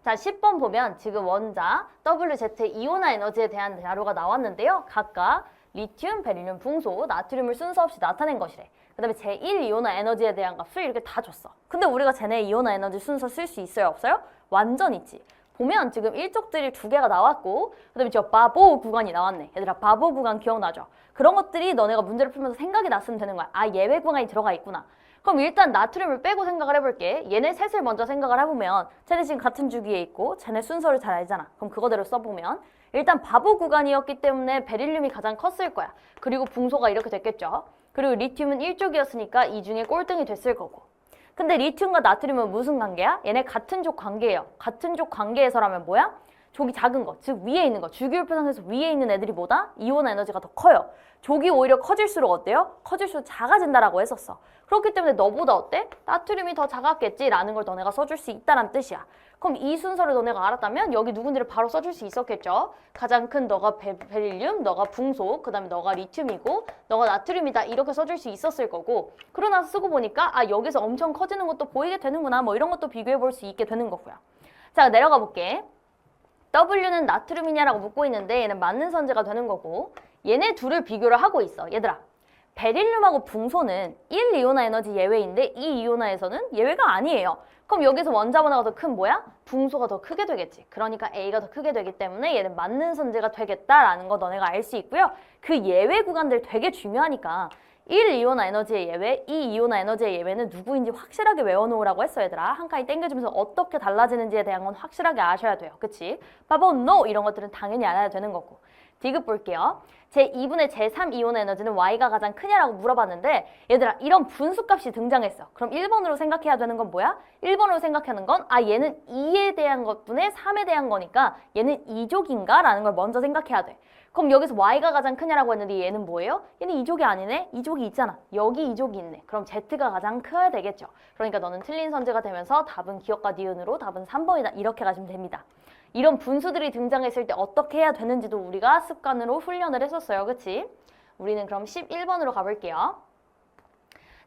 자, 10번 보면 지금 원자 WZ 이온화 에너지에 대한 자료가 나왔는데요. 각각 리튬, 베릴륨, 붕소, 나트륨을 순서 없이 나타낸 것이래. 그 다음에 제1 이온화 에너지에 대한 값을 이렇게 다 줬어. 근데 우리가 쟤네 이온화 에너지 순서 쓸 수 있어요? 없어요? 완전 있지. 보면 지금 일족들이 2개가 나왔고 그 다음에 저 바보 구간이 나왔네. 얘들아 바보 구간 기억나죠? 그런 것들이 너네가 문제를 풀면서 생각이 났으면 되는 거야. 아 예외 구간이 들어가 있구나. 그럼 일단 나트륨을 빼고 생각을 해볼게. 얘네 셋을 먼저 생각을 해보면 쟤네 지금 같은 주기에 있고 쟤네 순서를 잘 알잖아. 그럼 그거대로 써보면 일단 바보 구간이었기 때문에 베릴륨이 가장 컸을 거야. 그리고 붕소가 이렇게 됐겠죠. 그리고 리튬은 1족이었으니까 이 중에 꼴등이 됐을 거고. 근데 리튬과 나트륨은 무슨 관계야? 얘네 같은 족 관계예요. 같은 족 관계에서라면 뭐야? 족이 작은 거, 즉 위에 있는 거, 주기율표상에서 위에 있는 애들이 뭐다? 이온화 에너지가 더 커요. 족이 오히려 커질수록 어때요? 커질수록 작아진다라고 했었어. 그렇기 때문에 너보다 어때? 나트륨이 더 작았겠지라는 걸 너네가 써줄 수 있다는 뜻이야. 그럼 이 순서를 너네가 알았다면 여기 누군지를 바로 써줄 수 있었겠죠. 가장 큰 너가 베릴륨, 너가 붕소, 그 다음에 너가 리튬이고 너가 나트륨이다 이렇게 써줄 수 있었을 거고 그러고 나서 쓰고 보니까 아 여기서 엄청 커지는 것도 보이게 되는구나 뭐 이런 것도 비교해 볼 수 있게 되는 거고요. 자 내려가 볼게. W는 나트륨이냐라고 묻고 있는데 얘는 맞는 선제가 되는 거고 얘네 둘을 비교를 하고 있어. 얘들아 베릴륨하고 붕소는 1 이온화 에너지 예외인데 2 이온화에서는 예외가 아니에요. 그럼 여기서 원자번호가 더 큰 뭐야? 붕소가 더 크게 되겠지. 그러니까 A가 더 크게 되기 때문에 얘는 맞는 선제가 되겠다라는 거 너네가 알 수 있고요. 그 예외 구간들 되게 중요하니까 1 이온화 에너지의 예외, 2 이온화 에너지의 예외는 누구인지 확실하게 외워놓으라고 했어 얘들아. 한 칸이 땡겨주면서 어떻게 달라지는지에 대한 건 확실하게 아셔야 돼요. 그치? 바보 no 이런 것들은 당연히 알아야 되는 거고. 디귿 볼게요. 제2분의 제3 이온화 에너지는 Y가 가장 크냐라고 물어봤는데 얘들아 이런 분수값이 등장했어. 그럼 1번으로 생각해야 되는 건 뭐야? 1번으로 생각하는 건 아 얘는 2에 대한 것분의 3에 대한 거니까 얘는 2족인가? 라는 걸 먼저 생각해야 돼. 그럼 여기서 Y가 가장 크냐라고 했는데 얘는 뭐예요? 얘는 2족이 아니네? 2족이 있잖아. 여기 2족이 있네. 그럼 Z가 가장 커야 되겠죠. 그러니까 너는 틀린 선제가 되면서 답은 기억과 니은으로 답은 3번이다. 이렇게 가시면 됩니다. 이런 분수들이 등장했을 때 어떻게 해야 되는지도 우리가 습관으로 훈련을 했었어요. 그치? 우리는 그럼 11번으로 가볼게요.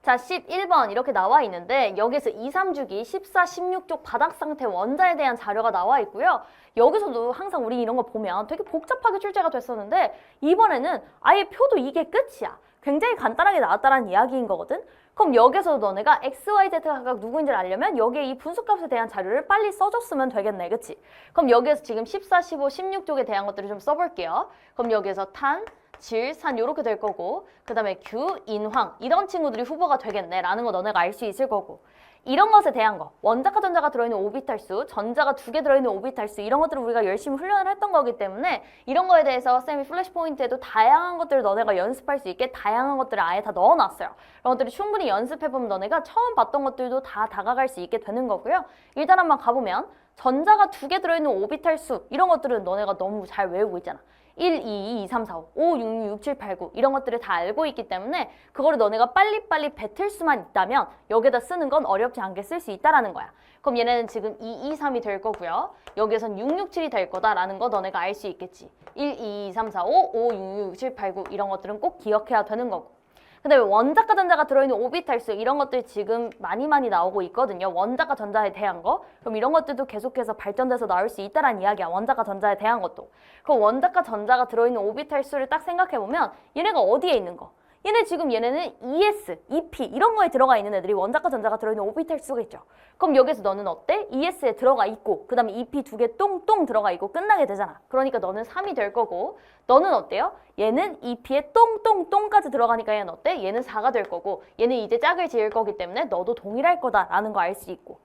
자, 11번 이렇게 나와 있는데 여기서 2, 3주기 14, 16쪽 바닥 상태 원자에 대한 자료가 나와 있고요. 여기서도 항상 우리 이런 거 보면 되게 복잡하게 출제가 됐었는데 이번에는 아예 표도 이게 끝이야. 굉장히 간단하게 나왔다는 이야기인 거거든. 그럼 여기서 너네가 x, y, z가 각각 누구인지를 알려면 여기에 이 분수값에 대한 자료를 빨리 써줬으면 되겠네. 그치? 그럼 여기에서 지금 14, 15, 16쪽에 대한 것들을 좀 써볼게요. 그럼 여기에서 탄, 질, 산 이렇게 될 거고 그 다음에 규, 인, 황 이런 친구들이 후보가 되겠네 라는 거 너네가 알 수 있을 거고 이런 것에 대한 거 원자과 전자가 들어있는 오비탈 수, 전자가 2개 들어있는 오비탈 수 이런 것들을 우리가 열심히 훈련을 했던 거기 때문에 이런 거에 대해서 쌤이 플래시 포인트에도 다양한 것들을 너네가 연습할 수 있게 다양한 것들을 아예 다 넣어놨어요. 그런 것들을 충분히 연습해보면 너네가 처음 봤던 것들도 다 다가갈 수 있게 되는 거고요. 일단 한번 가보면 전자가 2개 들어있는 오비탈 수 이런 것들은 너네가 너무 잘 외우고 있잖아. 1, 2, 2, 3, 4, 5, 5, 6, 6, 7, 8, 9 이런 것들을 다 알고 있기 때문에 그거를 너네가 빨리빨리 뱉을 수만 있다면 여기에다 쓰는 건 어렵지 않게 쓸 수 있다라는 거야. 그럼 얘네는 지금 2, 2, 3이 될 거고요. 여기에선 6, 6, 7이 될 거다라는 거 너네가 알 수 있겠지. 1, 2, 2, 3, 4, 5, 5, 6, 6, 7, 8, 9 이런 것들은 꼭 기억해야 되는 거고. 근데 원자과 전자가 들어있는 오비탈 수 이런 것들 지금 많이 나오고 있거든요. 원자과 전자에 대한 거. 그럼 이런 것들도 계속해서 발전돼서 나올 수 있다는 이야기야. 원자과 전자에 대한 것도. 그럼 원자과 전자가 들어있는 오비탈 수를 딱 생각해보면 얘네가 어디에 있는 거? 얘네 지금 얘네는 ES, EP 이런 거에 들어가 있는 애들이 원자과 전자가 들어있는 오비탈 수가 있죠. 그럼 여기서 너는 어때? ES에 들어가 있고 그 다음에 EP 2개 똥똥 들어가 있고 끝나게 되잖아. 그러니까 너는 3이 될 거고 너는 어때요? 얘는 EP에 똥똥똥까지 들어가니까 얘는 어때? 얘는 4가 될 거고 얘는 이제 짝을 지을 거기 때문에 너도 동일할 거다라는 거 알 수 있고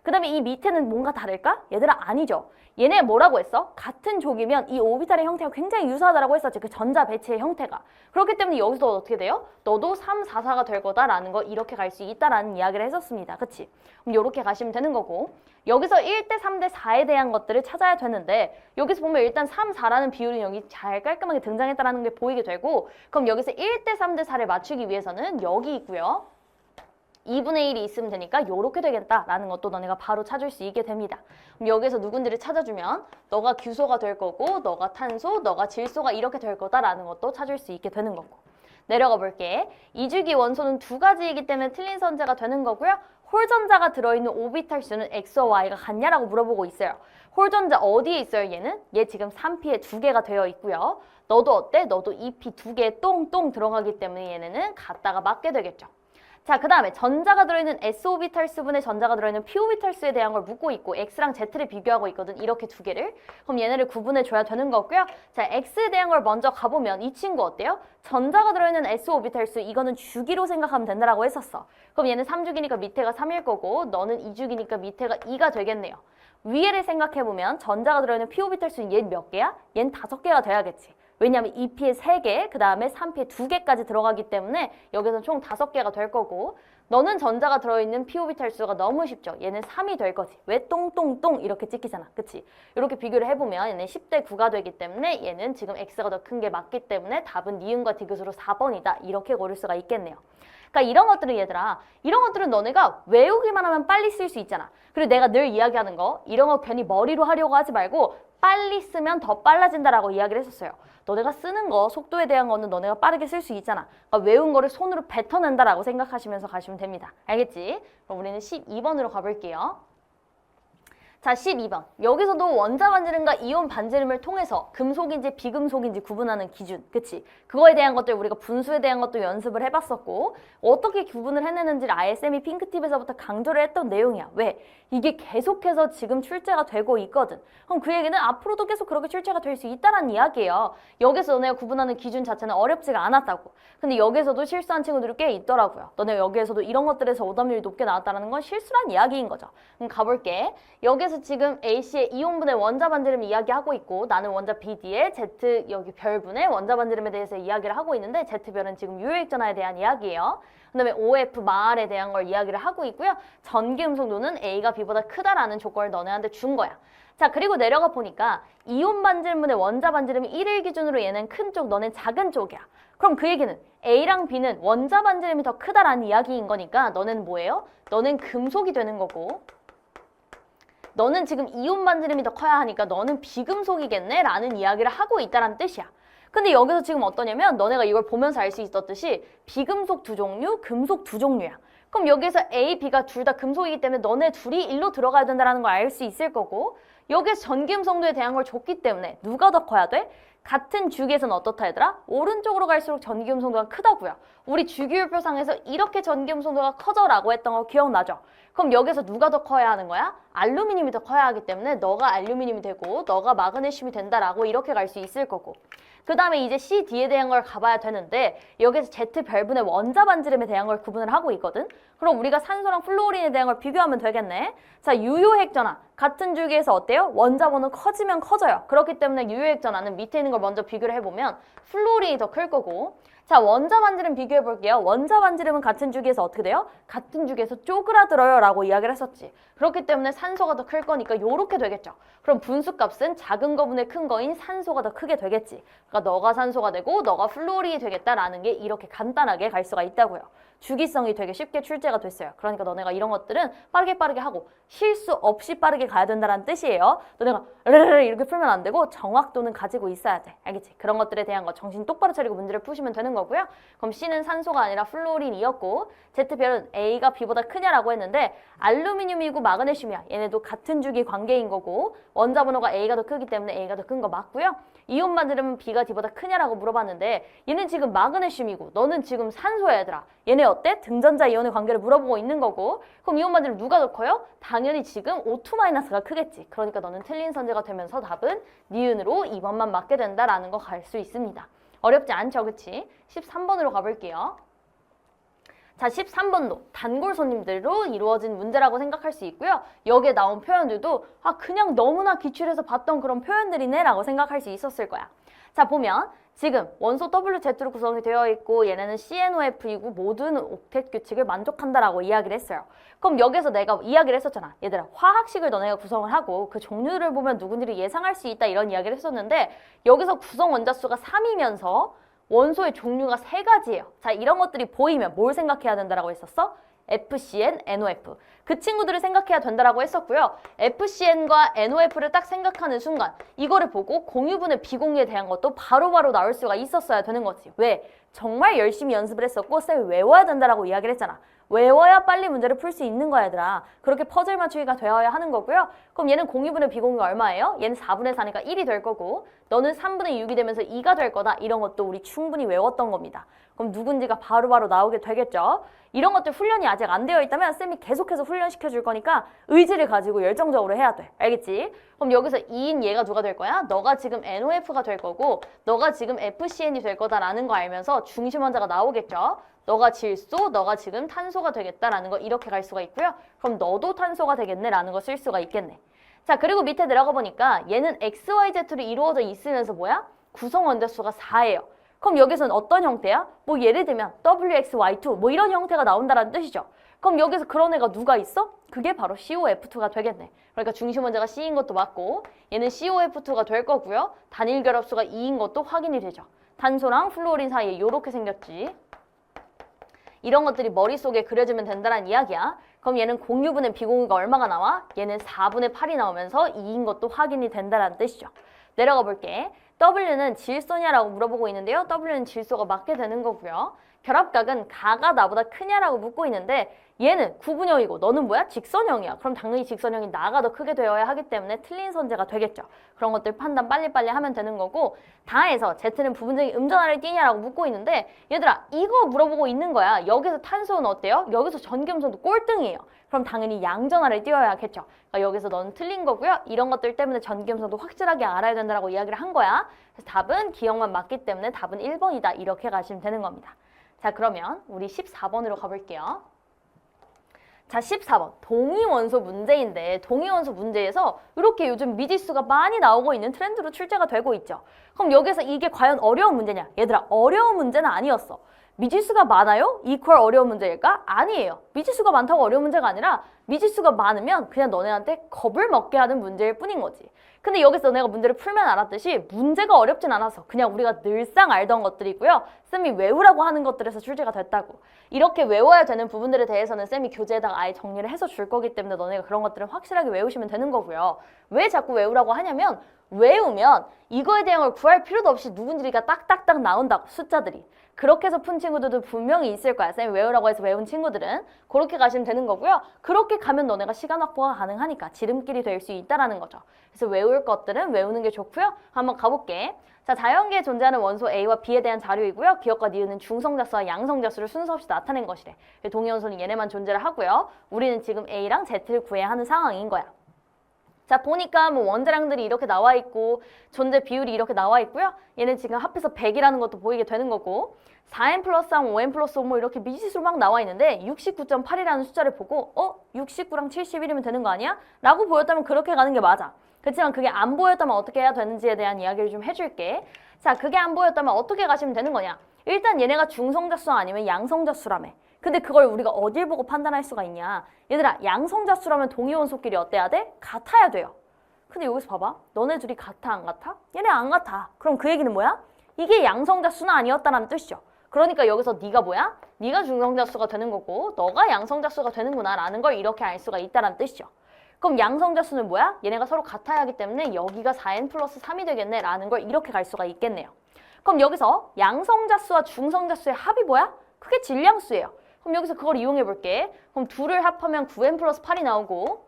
그 다음에 이 밑에는 뭔가 다를까? 얘들아 아니죠. 얘네 뭐라고 했어? 같은 족이면 이 오비탈의 형태가 굉장히 유사하다고 했었지. 그 전자 배치의 형태가. 그렇기 때문에 여기서 어떻게 돼요? 너도 3, 4, 4가 될 거다라는 거 이렇게 갈 수 있다라는 이야기를 했었습니다. 그치? 그럼 이렇게 가시면 되는 거고 여기서 1대 3대 4에 대한 것들을 찾아야 되는데 여기서 보면 일단 3, 4라는 비율이 여기 잘 깔끔하게 등장했다는 게 보이게 되고 그럼 여기서 1대 3대 4를 맞추기 위해서는 여기 있고요. 2분의 1이 있으면 되니까 이렇게 되겠다라는 것도 너네가 바로 찾을 수 있게 됩니다. 그럼 여기서 누군지를 찾아주면 너가 규소가 될 거고 너가 탄소, 너가 질소가 이렇게 될 거다라는 것도 찾을 수 있게 되는 거고. 내려가 볼게. 2주기 원소는 2가지이기 때문에 틀린 선제가 되는 거고요. 홀전자가 들어있는 오비탈 수는 X와 Y가 같냐라고 물어보고 있어요. 홀전자 어디에 있어요 얘는? 얘 지금 3P에 2개가 되어 있고요. 너도 어때? 너도 2P 2개 똥똥 들어가기 때문에 얘네는 같다가 맞게 되겠죠. 자, 그 다음에 전자가 들어있는 S-오비탈 수분에 전자가 들어있는 P-오비탈 수에 대한 걸 묻고 있고 X랑 Z를 비교하고 있거든. 이렇게 2개를. 그럼 얘네를 구분해줘야 되는 거고요. 자, X에 대한 걸 먼저 가보면 이 친구 어때요? 전자가 들어있는 S-오비탈 수 이거는 주기로 생각하면 된다라고 했었어. 그럼 얘는 3주기니까 밑에가 3일 거고 너는 2주기니까 밑에가 2가 되겠네요. 위에를 생각해보면 전자가 들어있는 P-오비탈 수는 얘는 몇 개야? 얘는 5개가 돼야겠지. 왜냐하면 2P에 3개, 그 다음에 3P에 2개까지 들어가기 때문에 여기서는 총 5개가 될 거고 너는 전자가 들어있는 P-오비탈 수가 너무 쉽죠. 얘는 3이 될 거지. 왜 똥똥똥 이렇게 찍히잖아. 그치? 이렇게 비교를 해보면 얘는 10대 9가 되기 때문에 얘는 지금 X가 더 큰 게 맞기 때문에 답은 니은과 디귿으로 4번이다. 이렇게 고를 수가 있겠네요. 그러니까 이런 것들은 얘들아, 이런 것들은 너네가 외우기만 하면 빨리 쓸 수 있잖아. 그리고 내가 늘 이야기하는 거 이런 거 괜히 머리로 하려고 하지 말고 빨리 쓰면 더 빨라진다라고 이야기를 했었어요. 너네가 쓰는 거 속도에 대한 거는 너네가 빠르게 쓸 수 있잖아. 그러니까 외운 거를 손으로 뱉어낸다라고 생각하시면서 가시면 됩니다. 알겠지? 그럼 우리는 12번으로 가볼게요. 자, 12번. 여기서도 원자 반지름과 이온 반지름을 통해서 금속인지 비금속인지 구분하는 기준, 그치? 그거에 대한 것들 우리가 분수에 대한 것도 연습을 해봤었고 어떻게 구분을 해내는지를 아예 쌤이 핑크팁에서부터 강조를 했던 내용이야. 왜? 이게 계속해서 지금 출제가 되고 있거든. 그럼 그 얘기는 앞으로도 계속 그렇게 출제가 될 수 있다는 이야기예요. 여기서 너네가 구분하는 기준 자체는 어렵지가 않았다고. 근데 여기서도 실수한 친구들이 꽤 있더라고요. 너네가 여기에서도 이런 것들에서 오답률이 높게 나왔다는 건 실수란 이야기인 거죠. 그럼 가볼게. 여기서 지금 A씨의 이온분의 원자 반지름 이야기하고 있고 나는 원자 BD의 Z 여기 별분의 원자 반지름에 대해서 이야기를 하고 있는데 Z별은 지금 유효액전하에 대한 이야기예요. 그 다음에 OF 마알에 대한 걸 이야기를 하고 있고요. 전기음속도는 A가 B보다 크다라는 조건을 너네한테 준 거야. 자, 그리고 내려가 보니까 이온 반지름분의 원자 반지름이 1을 기준으로 얘는 큰 쪽, 너는 작은 쪽이야. 그럼 그 얘기는 A랑 B는 원자 반지름이 더 크다라는 이야기인 거니까 너는 뭐예요? 너는 금속이 되는 거고 너는 지금 이온 반지름이 더 커야 하니까 너는 비금속이겠네? 라는 이야기를 하고 있다는 뜻이야. 근데 여기서 지금 어떠냐면 너네가 이걸 보면서 알 수 있었듯이 비금속 두 종류, 금속 두 종류야. 그럼 여기서 A, B가 둘 다 금속이기 때문에 너네 둘이 일로 들어가야 된다는 걸 알 수 있을 거고 여기서 전기음성도에 대한 걸 줬기 때문에 누가 더 커야 돼? 같은 주기에서는 어떻다 얘들아? 오른쪽으로 갈수록 전기음성도가 크다고요. 우리 주기율표상에서 이렇게 전기음성도가 커져라고 했던 거 기억나죠? 그럼 여기서 누가 더 커야 하는 거야? 알루미늄이 더 커야 하기 때문에 너가 알루미늄이 되고 너가 마그네슘이 된다라고 이렇게 갈 수 있을 거고 그 다음에 이제 C, D에 대한 걸 가봐야 되는데 여기서 Z 별분의 원자 반지름에 대한 걸 구분을 하고 있거든. 그럼 우리가 산소랑 플루오린에 대한 걸 비교하면 되겠네. 자, 유효핵전화. 같은 주기에서 어때요? 원자 번호 커지면 커져요. 그렇기 때문에 유효핵전화는 밑에 있는 걸 먼저 비교를 해보면 플루오린이 더 클 거고 자, 원자 반지름 비교해 볼게요. 원자 반지름은 같은 주기에서 어떻게 돼요? 같은 주기에서 쪼그라들어요 라고 이야기를 했었지. 그렇기 때문에 산소가 더 클 거니까 요렇게 되겠죠. 그럼 분수값은 작은 거분의 큰 거인 산소가 더 크게 되겠지. 그러니까 너가 산소가 되고 너가 플루오린이 되겠다라는 게 이렇게 간단하게 갈 수가 있다고요. 주기성이 되게 쉽게 출제가 됐어요. 그러니까 너네가 이런 것들은 빠르게 하고 실수 없이 빠르게 가야 된다는 뜻이에요. 너네가 르르르 이렇게 풀면 안 되고 정확도는 가지고 있어야 돼. 알겠지? 그런 것들에 대한 거 정신 똑바로 차리고 문제를 푸시면 되는 거고요. 그럼 C는 산소가 아니라 플루오린이었고 Z별은 A가 B보다 크냐라고 했는데 알루미늄이고 마그네슘이야. 얘네도 같은 주기 관계인 거고 원자 번호가 A가 더 크기 때문에 A가 더 큰 거 맞고요. 이온 반지름은 B가 D보다 크냐라고 물어봤는데 얘는 지금 마그네슘이고 너는 지금 산소야 얘들아. 얘네 어때? 등전자 이온의 관계를 물어보고 있는 거고 그럼 이온 반지름 누가 더 커요? 당연히 지금 O2-가 크겠지. 그러니까 너는 틀린 선제가 되면서 답은 니은으로 2번만 맞게 된다라는 거 갈 수 있습니다. 어렵지 않죠, 그치? 13번으로 가볼게요. 자, 13번도 단골 손님들로 이루어진 문제라고 생각할 수 있고요. 여기에 나온 표현들도 그냥 너무나 기출해서 봤던 그런 표현들이네 라고 생각할 수 있었을 거야. 자, 보면 지금 원소 WZ로 구성이 되어 있고 얘네는 CNOF이고 모든 옥텟 규칙을 만족한다라고 이야기를 했어요. 그럼 여기서 내가 이야기를 했었잖아. 얘들아, 화학식을 너네가 구성을 하고 그 종류를 보면 누군지를 예상할 수 있다 이런 이야기를 했었는데 여기서 구성 원자수가 3이면서 원소의 종류가 3가지예요. 자, 이런 것들이 보이면 뭘 생각해야 된다라고 했었어? FCN, NOF. 그 친구들을 생각해야 된다라고 했었고요. FCN과 NOF를 딱 생각하는 순간 이거를 보고 공유분의 비공유에 대한 것도 바로바로 나올 수가 있었어야 되는 거지. 왜? 정말 열심히 연습을 했었고 쌤이 외워야 된다라고 이야기를 했잖아. 외워야 빨리 문제를 풀 수 있는 거야 얘들아. 그렇게 퍼즐 맞추기가 되어야 하는 거고요. 그럼 얘는 공유분의 비공유가 얼마예요? 얘는 4분의 4니까 1이 될 거고 너는 3분의 6이 되면서 2가 될 거다. 이런 것도 우리 충분히 외웠던 겁니다. 그럼 누군지가 바로바로 나오게 되겠죠. 이런 것들 훈련이 아직 안 되어 있다면 쌤이 계속해서 훈련시켜 줄 거니까 의지를 가지고 열정적으로 해야 돼. 알겠지? 그럼 여기서 2인 얘가 누가 될 거야? 너가 지금 NOF가 될 거고 너가 지금 FCN이 될 거다라는 거 알면서 중심 원자가 나오겠죠. 너가 질소, 너가 지금 탄소가 되겠다라는 거 이렇게 갈 수가 있고요. 그럼 너도 탄소가 되겠네라는 거 쓸 수가 있겠네. 자, 그리고 밑에 내려가 보니까 얘는 XYZ로 이루어져 있으면서 뭐야? 구성 원자수가 4예요. 그럼 여기서는 어떤 형태야? 뭐 예를 들면 WXY2 뭐 이런 형태가 나온다는 뜻이죠. 그럼 여기서 그런 애가 누가 있어? 그게 바로 COF2가 되겠네. 그러니까 중심 원자가 C인 것도 맞고 얘는 COF2가 될 거고요. 단일 결합수가 2인 것도 확인이 되죠. 탄소랑 플루오린 사이에 이렇게 생겼지. 이런 것들이 머릿속에 그려지면 된다는 이야기야. 그럼 얘는 공유분의 비공유가 얼마가 나와? 얘는 4분의 8이 나오면서 2인 것도 확인이 된다는 뜻이죠. 내려가 볼게. W는 질소냐라고 물어보고 있는데요. W는 질소가 맞게 되는 거고요. 결합각은 가가 나보다 크냐라고 묻고 있는데 얘는 구분형이고 너는 뭐야? 직선형이야. 그럼 당연히 직선형이 나가 더 크게 되어야 하기 때문에 틀린 선제가 되겠죠. 그런 것들 판단 빨리빨리 하면 되는 거고 다해서 Z는 부분적인 음전하를 띠냐라고 묻고 있는데 얘들아 이거 물어보고 있는 거야. 여기서 탄소는 어때요? 여기서 전기음성도 꼴등이에요. 그럼 당연히 양전하를 띄워야겠죠. 그러니까 여기서 너는 틀린 거고요. 이런 것들 때문에 전기음성도 확실하게 알아야 된다고 이야기를 한 거야. 그래서 답은 기억만 맞기 때문에 답은 1번이다. 이렇게 가시면 되는 겁니다. 자, 그러면 우리 14번으로 가볼게요. 자, 14번 동위원소 문제인데 동위원소 문제에서 이렇게 요즘 미지수가 많이 나오고 있는 트렌드로 출제가 되고 있죠. 그럼 여기서 이게 과연 어려운 문제냐? 얘들아, 어려운 문제는 아니었어. 미지수가 많아요? 이퀄 어려운 문제일까? 아니에요. 미지수가 많다고 어려운 문제가 아니라 미지수가 많으면 그냥 너네한테 겁을 먹게 하는 문제일 뿐인 거지. 근데 여기서 내가 문제를 풀면 알았듯이 문제가 어렵진 않아서 그냥 우리가 늘상 알던 것들이고요. 쌤이 외우라고 하는 것들에서 출제가 됐다고. 이렇게 외워야 되는 부분들에 대해서는 쌤이 교재에다가 아예 정리를 해서 줄 거기 때문에 너네가 그런 것들은 확실하게 외우시면 되는 거고요. 왜 자꾸 외우라고 하냐면 외우면 이거에 대한 걸 구할 필요도 없이 누군지가 딱딱딱 나온다고, 숫자들이. 그렇게 해서 푼 친구들도 분명히 있을 거야. 쌤이 외우라고 해서 외운 친구들은. 그렇게 가시면 되는 거고요. 그렇게 가면 너네가 시간 확보가 가능하니까 지름길이 될 수 있다라는 거죠. 그래서 외울 것들은 외우는 게 좋고요. 한번 가볼게. 자, 자연계에 존재하는 원소 A와 B에 대한 자료이고요. 기억과 니은은 중성자수와 양성자수를 순서 없이 나타낸 것이래. 동위원소는 얘네만 존재를 하고요. 우리는 지금 A랑 Z를 구해야 하는 상황인 거야. 자, 보니까 뭐 원자량들이 이렇게 나와 있고 존재 비율이 이렇게 나와 있고요. 얘는 지금 합해서 100이라는 것도 보이게 되는 거고 4n 플러스 3, 5n 플러스 5 뭐 이렇게 미지수로 막 나와 있는데 69.8이라는 숫자를 보고 69랑 71이면 되는 거 아니야? 라고 보였다면 그렇게 가는 게 맞아. 그렇지만 그게 안 보였다면 어떻게 해야 되는지에 대한 이야기를 좀 해줄게. 자, 그게 안 보였다면 어떻게 가시면 되는 거냐? 일단 얘네가 중성자수 아니면 양성자수라며. 근데 그걸 우리가 어딜 보고 판단할 수가 있냐? 얘들아, 양성자수라면 동위원소끼리 어때야 돼? 같아야 돼요. 근데 여기서 봐봐. 너네 둘이 같아 안 같아? 얘네 안 같아. 그럼 그 얘기는 뭐야? 이게 양성자수는 아니었다는 뜻이죠. 그러니까 여기서 네가 뭐야? 네가 중성자수가 되는 거고 너가 양성자수가 되는구나 라는 걸 이렇게 알 수가 있다는 뜻이죠. 그럼 양성자수는 뭐야? 얘네가 서로 같아야 하기 때문에 여기가 4n 플러스 3이 되겠네 라는 걸 이렇게 갈 수가 있겠네요. 그럼 여기서 양성자수와 중성자수의 합이 뭐야? 그게 질량수예요. 그럼 여기서 그걸 이용해 볼게. 그럼 둘을 합하면 9n 플러스 8이 나오고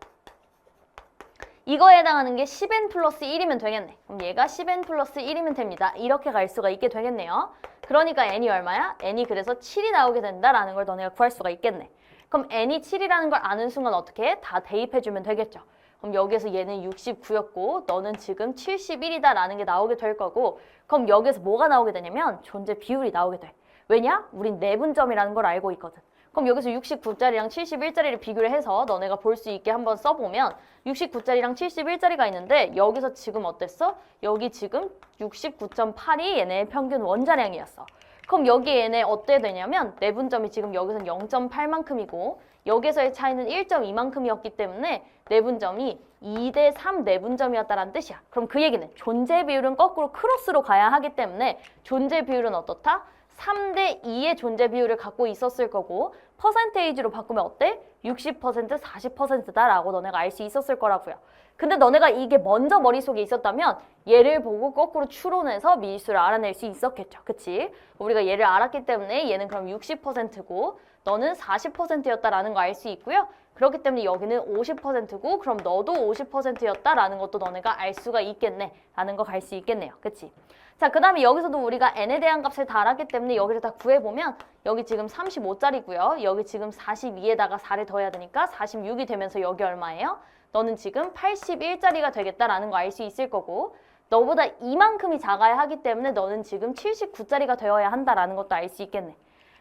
이거에 해당하는 게 10n 플러스 1이면 되겠네. 그럼 얘가 10n 플러스 1이면 됩니다. 이렇게 갈 수가 있게 되겠네요. 그러니까 n이 얼마야? n이 그래서 7이 나오게 된다라는 걸 너네가 구할 수가 있겠네. 그럼 n이 7이라는 걸 아는 순간 어떻게 해? 다 대입해주면 되겠죠. 그럼 여기에서 얘는 69였고 너는 지금 71이다라는 게 나오게 될 거고 그럼 여기에서 뭐가 나오게 되냐면 존재 비율이 나오게 돼. 왜냐? 우린 내분점이라는 걸 알고 있거든. 그럼 여기서 69짜리랑 71짜리를 비교를 해서 너네가 볼 수 있게 한번 써보면 69짜리랑 71짜리가 있는데 여기서 지금 어땠어? 여기 지금 69.8이 얘네의 평균 원자량이었어. 그럼 여기 얘네 어때 되냐면 내분점이 지금 여기선 0.8만큼이고 여기서의 차이는 1.2만큼이었기 때문에 내분점이 2대 3 내분점이었다는 뜻이야. 그럼 그 얘기는 존재 비율은 거꾸로 크로스로 가야 하기 때문에 존재 비율은 어떻다? 3대 2의 존재 비율을 갖고 있었을 거고 퍼센테이지로 바꾸면 어때? 60%, 40%다라고 너네가 알 수 있었을 거라고요. 근데 너네가 이게 먼저 머릿속에 있었다면 얘를 보고 거꾸로 추론해서 미지수를 알아낼 수 있었겠죠. 그치? 우리가 얘를 알았기 때문에 얘는 그럼 60%고 너는 40%였다라는 거 알 수 있고요. 그렇기 때문에 여기는 50%고 그럼 너도 50%였다라는 것도 너네가 알 수가 있겠네 라는 거 갈 수 있겠네요. 그치? 자, 그 다음에 여기서도 우리가 n에 대한 값을 다 알았기 때문에 여기를 다 구해보면 여기 지금 35짜리고요. 여기 지금 42에다가 4를 더해야 되니까 46이 되면서 여기 얼마예요? 너는 지금 81짜리가 되겠다라는 거 알 수 있을 거고 너보다 이만큼이 작아야 하기 때문에 너는 지금 79짜리가 되어야 한다라는 것도 알 수 있겠네.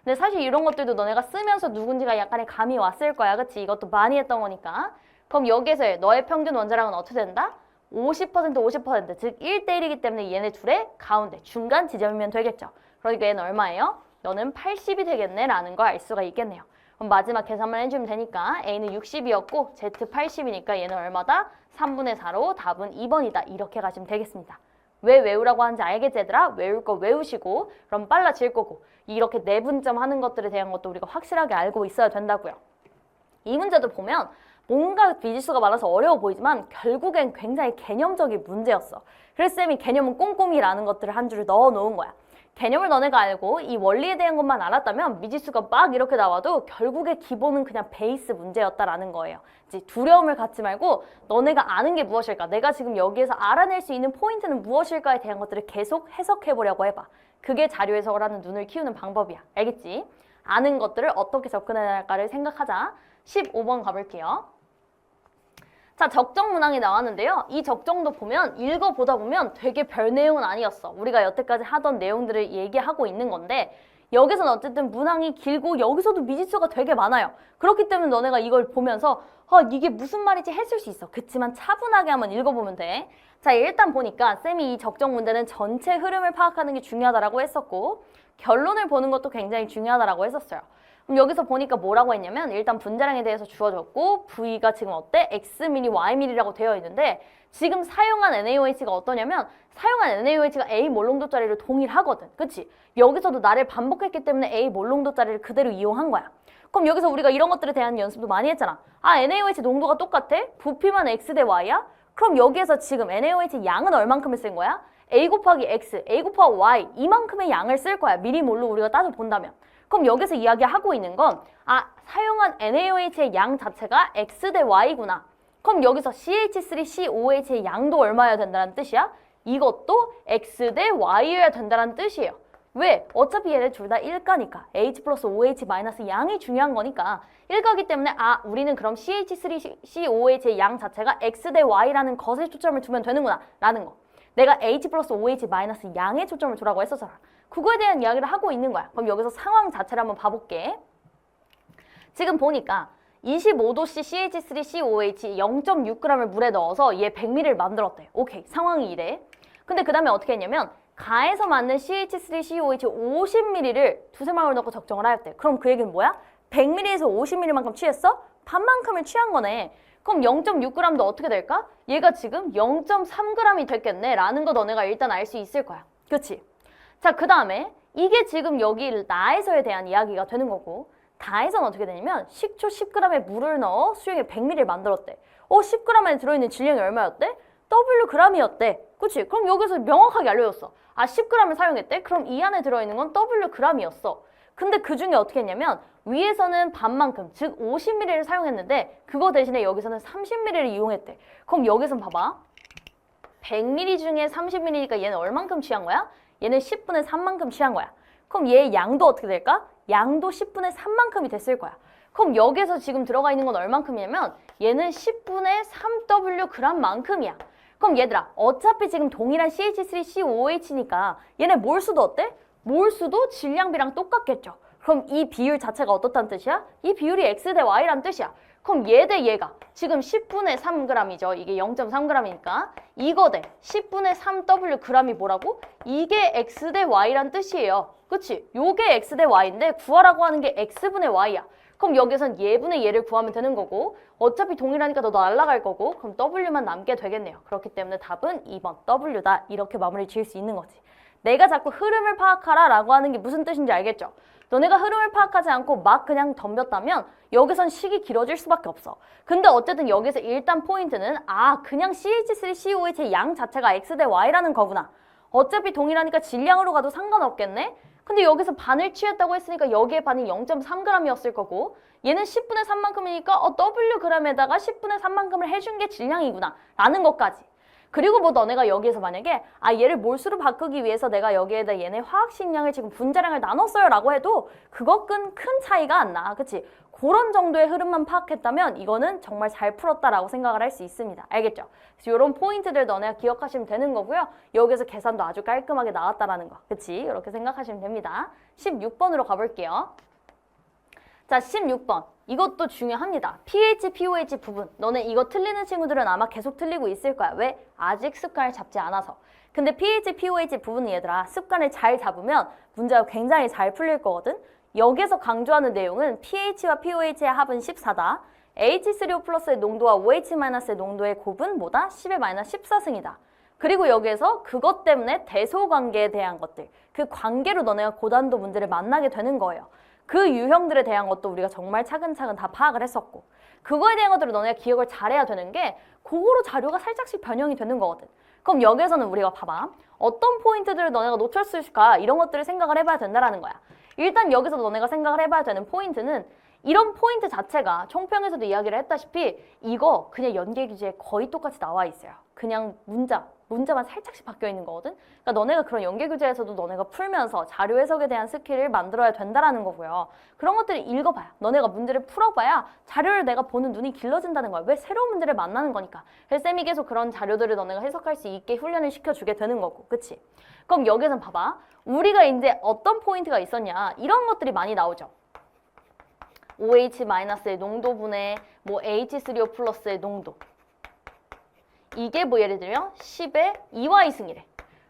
근데 사실 이런 것들도 너네가 쓰면서 누군지가 약간의 감이 왔을 거야. 그치? 이것도 많이 했던 거니까. 그럼 여기서 너의 평균 원자량은 어떻게 된다? 50%, 50%, 즉 1대1이기 때문에 얘네 둘의 가운데 중간 지점이면 되겠죠. 그러니까 얘는 얼마예요? 너는 80이 되겠네 라는 걸 알 수가 있겠네요. 그럼 마지막 계산만 해주면 되니까 A는 60이었고 Z 80이니까 얘는 얼마다? 3분의 4로 답은 2번이다. 이렇게 가시면 되겠습니다. 왜 외우라고 하는지 알겠지 얘들아? 외울 거 외우시고 그럼 빨라질 거고 이렇게 내분점 하는 것들에 대한 것도 우리가 확실하게 알고 있어야 된다고요. 이 문제도 보면 뭔가 미지수가 많아서 어려워 보이지만 결국엔 굉장히 개념적인 문제였어. 그래서 쌤이 개념은 꼼꼼히라는 것들을 한 줄을 넣어 놓은 거야. 개념을 너네가 알고 이 원리에 대한 것만 알았다면 미지수가 막 이렇게 나와도 결국의 기본은 그냥 베이스 문제였다라는 거예요. 이제 두려움을 갖지 말고 너네가 아는 게 무엇일까? 내가 지금 여기에서 알아낼 수 있는 포인트는 무엇일까에 대한 것들을 계속 해석해보려고 해봐. 그게 자료 해석을 하는 눈을 키우는 방법이야. 알겠지? 아는 것들을 어떻게 접근해야 할까를 생각하자. 15번 가볼게요. 자, 적정 문항이 나왔는데요. 이 적정도 보면 읽어보다 보면 되게 별 내용은 아니었어. 우리가 여태까지 하던 내용들을 얘기하고 있는 건데 여기서는 어쨌든 문항이 길고 여기서도 미지수가 되게 많아요. 그렇기 때문에 너네가 이걸 보면서 이게 무슨 말인지 했을 수 있어. 그치만 차분하게 한번 읽어보면 돼. 자, 일단 보니까 쌤이 이 적정 문제는 전체 흐름을 파악하는 게 중요하다라고 했었고 결론을 보는 것도 굉장히 중요하다라고 했었어요. 그럼 여기서 보니까 뭐라고 했냐면 일단 분자량에 대해서 주어졌고 V가 지금 어때? Xml, Yml이라고 되어 있는데 지금 사용한 NaOH가 어떠냐면 사용한 NaOH가 A 몰롱도짜리를 동일하거든. 그치? 여기서도 나를 반복했기 때문에 A 몰롱도짜리를 그대로 이용한 거야. 그럼 여기서 우리가 이런 것들에 대한 연습도 많이 했잖아. NaOH 농도가 똑같아? 부피만 X 대 Y야? 그럼 여기에서 지금 NaOH 양은 얼만큼을 쓴 거야? A 곱하기 X, A 곱하기 Y 이만큼의 양을 쓸 거야. 미리몰로 우리가 따져본다면. 그럼 여기서 이야기하고 있는 건 사용한 NaOH의 양 자체가 X 대 Y구나. 그럼 여기서 CH3COOH의 양도 얼마여야 된다는 뜻이야? 이것도 X 대 Y여야 된다는 뜻이에요. 왜? 어차피 얘네 둘 다 1가니까 H 플러스 OH 마이너스 양이 중요한 거니까 1가기 때문에 우리는 그럼 CH3COOH의 양 자체가 X 대 Y라는 것에 초점을 두면 되는구나 라는 거. 내가 H 플러스 OH 마이너스 양에 초점을 두라고 했었잖아. 그거에 대한 이야기를 하고 있는 거야. 그럼 여기서 상황 자체를 한번 봐볼게. 지금 보니까 25도씨 CH3COOH 0.6g을 물에 넣어서 얘 100ml를 만들었대. 오케이, 상황이 이래. 근데 그 다음에 어떻게 했냐면 가에서 맞는 CH3COOH 50ml를 두세 방울 넣고 적정을 하였대. 그럼 그 얘기는 뭐야? 100ml에서 50ml만큼 취했어? 반만큼을 취한 거네. 그럼 0.6g도 어떻게 될까? 얘가 지금 0.3g이 됐겠네 라는 거 너네가 일단 알 수 있을 거야. 그치? 자, 그 다음에 이게 지금 여기 나에서에 대한 이야기가 되는 거고 다에서는 어떻게 되냐면 식초 10g에 물을 넣어 수용액 100ml를 만들었대. 10g에 들어있는 질량이 얼마였대? Wg이었대. 그치? 그럼 여기서 명확하게 알려줬어. 10g을 사용했대? 그럼 이 안에 들어있는 건 Wg이었어. 근데 그 중에 어떻게 했냐면 위에서는 반만큼, 즉 50ml를 사용했는데 그거 대신에 여기서는 30ml를 이용했대. 그럼 여기선 봐봐. 100ml 중에 30ml니까 얘는 얼만큼 취한 거야? 얘는 10분의 3만큼 취한 거야. 그럼 얘의 양도 어떻게 될까? 양도 10분의 3만큼이 됐을 거야. 그럼 여기에서 지금 들어가 있는 건 얼만큼이냐면 얘는 10분의 3Wg만큼이야. 그럼 얘들아, 어차피 지금 동일한 CH3COOH니까 얘네 몰수도 어때? 몰수도 질량비랑 똑같겠죠. 그럼 이 비율 자체가 어떻다는 뜻이야? 이 비율이 X 대 Y란 뜻이야. 그럼 얘 대 얘가 지금 10분의 3g이죠. 이게 0.3g이니까 이거 대 10분의 3Wg이 뭐라고? 이게 X 대 Y란 뜻이에요. 그치? 요게 X 대 Y인데 구하라고 하는 게 X분의 Y야. 그럼 여기선 얘분의 얘를 구하면 되는 거고 어차피 동일하니까 너 날아갈 거고 그럼 W만 남게 되겠네요. 그렇기 때문에 답은 2번 W다. 이렇게 마무리 지을 수 있는 거지. 내가 자꾸 흐름을 파악하라 라고 하는 게 무슨 뜻인지 알겠죠? 너네가 흐름을 파악하지 않고 막 그냥 덤볐다면 여기선 식이 길어질 수밖에 없어. 근데 어쨌든 여기서 일단 포인트는 그냥 CH3COOH의 양 자체가 X 대 Y라는 거구나. 어차피 동일하니까 질량으로 가도 상관없겠네? 근데 여기서 반을 취했다고 했으니까 여기에 반이 0.3g이었을 거고 얘는 10분의 3만큼이니까 Wg에다가 10분의 3만큼을 해준 게 질량이구나 라는 것까지. 그리고 뭐 너네가 여기에서 만약에 얘를 몰수로 바꾸기 위해서 내가 여기에다 얘네 화학식량을 지금 분자량을 나눴어요 라고 해도 그것은 큰 차이가 안 나. 그치? 그런 정도의 흐름만 파악했다면 이거는 정말 잘 풀었다라고 생각을 할 수 있습니다. 알겠죠? 그래서 이런 포인트들 너네가 기억하시면 되는 거고요. 여기서 계산도 아주 깔끔하게 나왔다라는 거. 그치? 이렇게 생각하시면 됩니다. 16번으로 가볼게요. 자, 16번. 이것도 중요합니다. pH, pOH 부분. 너네 이거 틀리는 친구들은 아마 계속 틀리고 있을 거야. 왜? 아직 습관을 잡지 않아서. 근데 pH, pOH 부분은 얘들아 습관을 잘 잡으면 문제가 굉장히 잘 풀릴 거거든. 여기서 강조하는 내용은 pH와 pOH의 합은 14다. H3O 플러스의 농도와 OH-의 농도의 곱은 뭐다? 10의 마이너스 14승이다. 그리고 여기에서 그것 때문에 대소관계에 대한 것들. 그 관계로 너네가 고단도 문제를 만나게 되는 거예요. 그 유형들에 대한 것도 우리가 정말 차근차근 다 파악을 했었고 그거에 대한 것들을 너네가 기억을 잘해야 되는 게 그거로 자료가 살짝씩 변형이 되는 거거든. 그럼 여기에서는 우리가 봐봐. 어떤 포인트들을 너네가 놓쳤을까 이런 것들을 생각을 해봐야 된다는 거야. 일단 여기서 너네가 생각을 해봐야 되는 포인트는 이런 포인트 자체가 총평에서도 이야기를 했다시피 이거 그냥 연계규제에 거의 똑같이 나와 있어요. 그냥 문자만 살짝씩 바뀌어 있는 거거든. 그러니까 너네가 그런 연계규제에서도 너네가 풀면서 자료 해석에 대한 스킬을 만들어야 된다는 거고요. 그런 것들을 읽어봐야 너네가 문제를 풀어봐야 자료를 내가 보는 눈이 길러진다는 거야. 왜? 새로운 문제를 만나는 거니까. 그래서 쌤이 계속 그런 자료들을 너네가 해석할 수 있게 훈련을 시켜주게 되는 거고. 그치? 그럼 여기서 봐봐. 우리가 이제 어떤 포인트가 있었냐 이런 것들이 많이 나오죠. OH-의 농도분의 뭐 H3O 플러스의 농도. 이게 뭐 예를 들면 10의 2y승이래.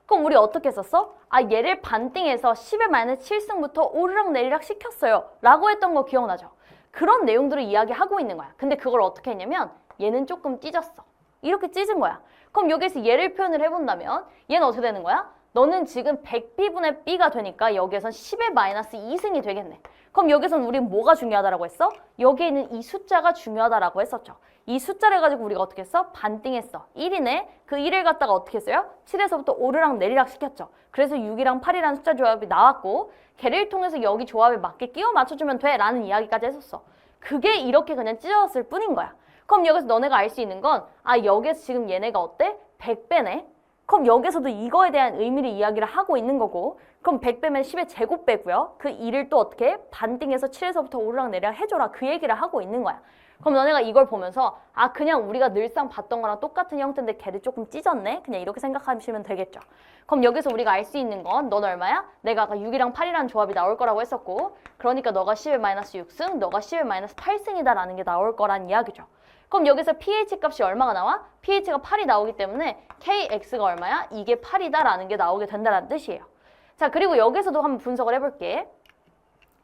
그럼 우리 어떻게 썼어? 얘를 반띵해서 10의 마이너스 7승부터 오르락 내리락 시켰어요 라고 했던 거 기억나죠? 그런 내용들을 이야기하고 있는 거야. 근데 그걸 어떻게 했냐면 얘는 조금 찢었어. 이렇게 찢은 거야. 그럼 여기서 얘를 표현을 해본다면 얘는 어떻게 되는 거야? 너는 지금 100b분의 b가 되니까 여기에선 10의 마이너스 2승이 되겠네. 그럼 여기선 우린 뭐가 중요하다라고 했어? 여기에 있는 이 숫자가 중요하다라고 했었죠. 이 숫자를 가지고 우리가 어떻게 했어? 반띵했어. 1이네. 그 1을 갖다가 어떻게 했어요? 7에서부터 오르락 내리락 시켰죠. 그래서 6이랑 8이라는 숫자 조합이 나왔고 걔를 통해서 여기 조합에 맞게 끼워 맞춰주면 돼 라는 이야기까지 했었어. 그게 이렇게 그냥 찢어졌을 뿐인 거야. 그럼 여기서 너네가 알 수 있는 건 여기에서 지금 얘네가 어때? 100배네. 그럼 여기서도 이거에 대한 의미를 이야기를 하고 있는 거고 그럼 100배면 10의 제곱배고요. 그 2를 또 어떻게 해? 반띵해서 7에서부터 오르락 내리락 해줘라. 그 얘기를 하고 있는 거야. 그럼 너네가 이걸 보면서 그냥 우리가 늘상 봤던 거랑 똑같은 형태인데 걔를 조금 찢었네? 그냥 이렇게 생각하시면 되겠죠. 그럼 여기서 우리가 알 수 있는 건 넌 얼마야? 내가 아까 6이랑 8이라는 조합이 나올 거라고 했었고 그러니까 너가 10의 마이너스 6승, 너가 10의 마이너스 8승이다 라는 게 나올 거란 이야기죠. 그럼 여기서 pH 값이 얼마가 나와? pH가 8이 나오기 때문에 kx가 얼마야? 이게 8이다 라는 게 나오게 된다는 뜻이에요. 자, 그리고 여기서도 한번 분석을 해볼게.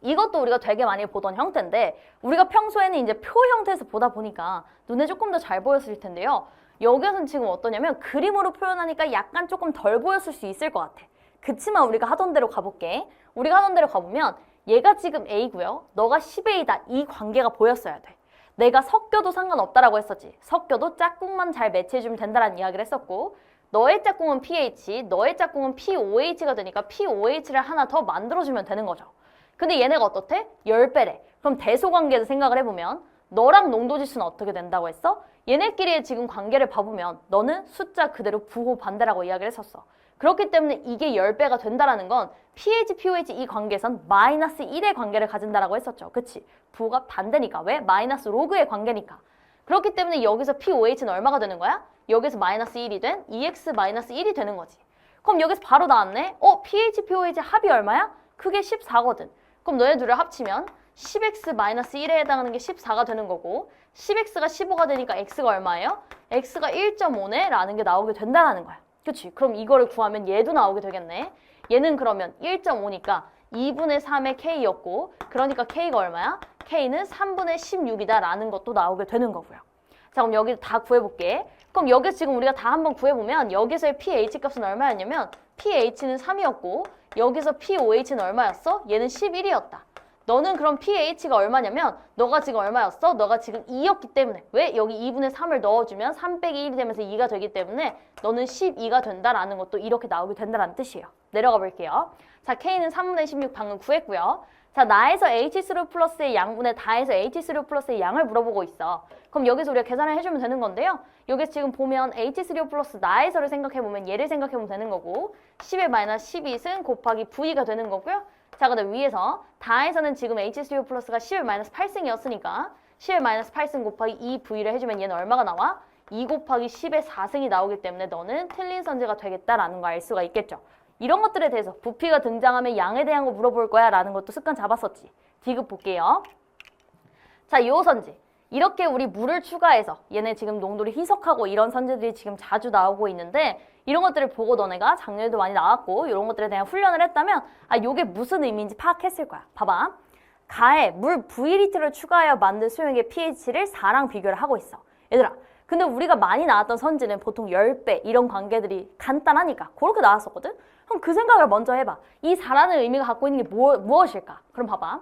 이것도 우리가 되게 많이 보던 형태인데 우리가 평소에는 이제 표 형태에서 보다 보니까 눈에 조금 더 잘 보였을 텐데요. 여기서는 지금 어떠냐면 그림으로 표현하니까 약간 조금 덜 보였을 수 있을 것 같아. 그치만 우리가 하던 대로 가볼게. 우리가 하던 대로 가보면 얘가 지금 A고요. 너가 10A다. 이 관계가 보였어야 돼. 내가 섞여도 상관없다라고 했었지. 섞여도 짝꿍만 잘 매치해주면 된다라는 이야기를 했었고 너의 짝꿍은 pH, 너의 짝꿍은 POH가 되니까 POH를 하나 더 만들어주면 되는 거죠. 근데 얘네가 어떻대? 10배래. 그럼 대소관계에서 생각을 해보면 너랑 농도지수는 어떻게 된다고 했어? 얘네끼리의 지금 관계를 봐보면 너는 숫자 그대로 부호 반대라고 이야기를 했었어. 그렇기 때문에 이게 10배가 된다라는 건 pH, POH 이 관계에선 마이너스 1의 관계를 가진다라고 했었죠. 그치? 부호가 반대니까. 왜? 마이너스 로그의 관계니까. 그렇기 때문에 여기서 POH는 얼마가 되는 거야? 여기서 마이너스 1이 된 EX 마이너스 1이 되는 거지. 그럼 여기서 바로 나왔네? pH, POH 합이 얼마야? 그게 14거든. 그럼 너네 둘을 합치면 10x 마이너스 1에 해당하는 게 14가 되는 거고 10x가 15가 되니까 x가 얼마예요? x가 1.5네? 라는 게 나오게 된다는 거야. 그치? 그럼 이거를 구하면 얘도 나오게 되겠네. 얘는 그러면 1.5니까 2분의 3의 k였고 그러니까 k가 얼마야? k는 3분의 16이다 라는 것도 나오게 되는 거고요. 자, 그럼 여기 다 구해볼게. 그럼 여기서 지금 우리가 다 한번 구해보면 여기서의 pH 값은 얼마였냐면 pH는 3이었고 여기서 POH는 얼마였어? 얘는 11이었다. 너는 그럼 pH가 얼마냐면 너가 지금 얼마였어? 너가 지금 2였기 때문에 왜? 여기 2분의 3을 넣어주면 3 빼기 1이 되면서 2가 되기 때문에 너는 12가 된다라는 것도 이렇게 나오게 된다는 뜻이에요. 내려가 볼게요. 자, K는 3분의 16 방금 구했고요. 자, 나에서 H3 플러스의 양분의 다에서 H3 플러스의 양을 물어보고 있어. 그럼 여기서 우리가 계산을 해주면 되는 건데요. 여기서 지금 보면 H3 플러스 나에서를 생각해보면 얘를 생각해보면 되는 거고 10의 마이너스 12승 곱하기 V가 되는 거고요. 자, 그다음 위에서 다에서는 지금 H3O 플러스가 10의 마이너스 8승이었으니까 10의 마이너스 8승 곱하기 2V를 해주면 얘는 얼마가 나와? 2 곱하기 10의 4승이 나오기 때문에 너는 틀린 선지가 되겠다라는 거 알 수가 있겠죠. 이런 것들에 대해서 부피가 등장하면 양에 대한 거 물어볼 거야 라는 것도 습관 잡았었지. 디귿 볼게요. 자, 요 선지. 이렇게 우리 물을 추가해서 얘네 지금 농도를 희석하고 이런 선지들이 지금 자주 나오고 있는데 이런 것들을 보고 너네가 작년에도 많이 나왔고 이런 것들에 대한 훈련을 했다면 요게 무슨 의미인지 파악했을 거야. 봐봐. 가에 물 V리터를 추가하여 만든 수용액의 pH를 4랑 비교를 하고 있어. 얘들아, 근데 우리가 많이 나왔던 선지는 보통 10배 이런 관계들이 간단하니까 그렇게 나왔었거든? 그럼 그 생각을 먼저 해봐. 이 4라는 의미가 갖고 있는 게 무엇일까? 그럼 봐봐.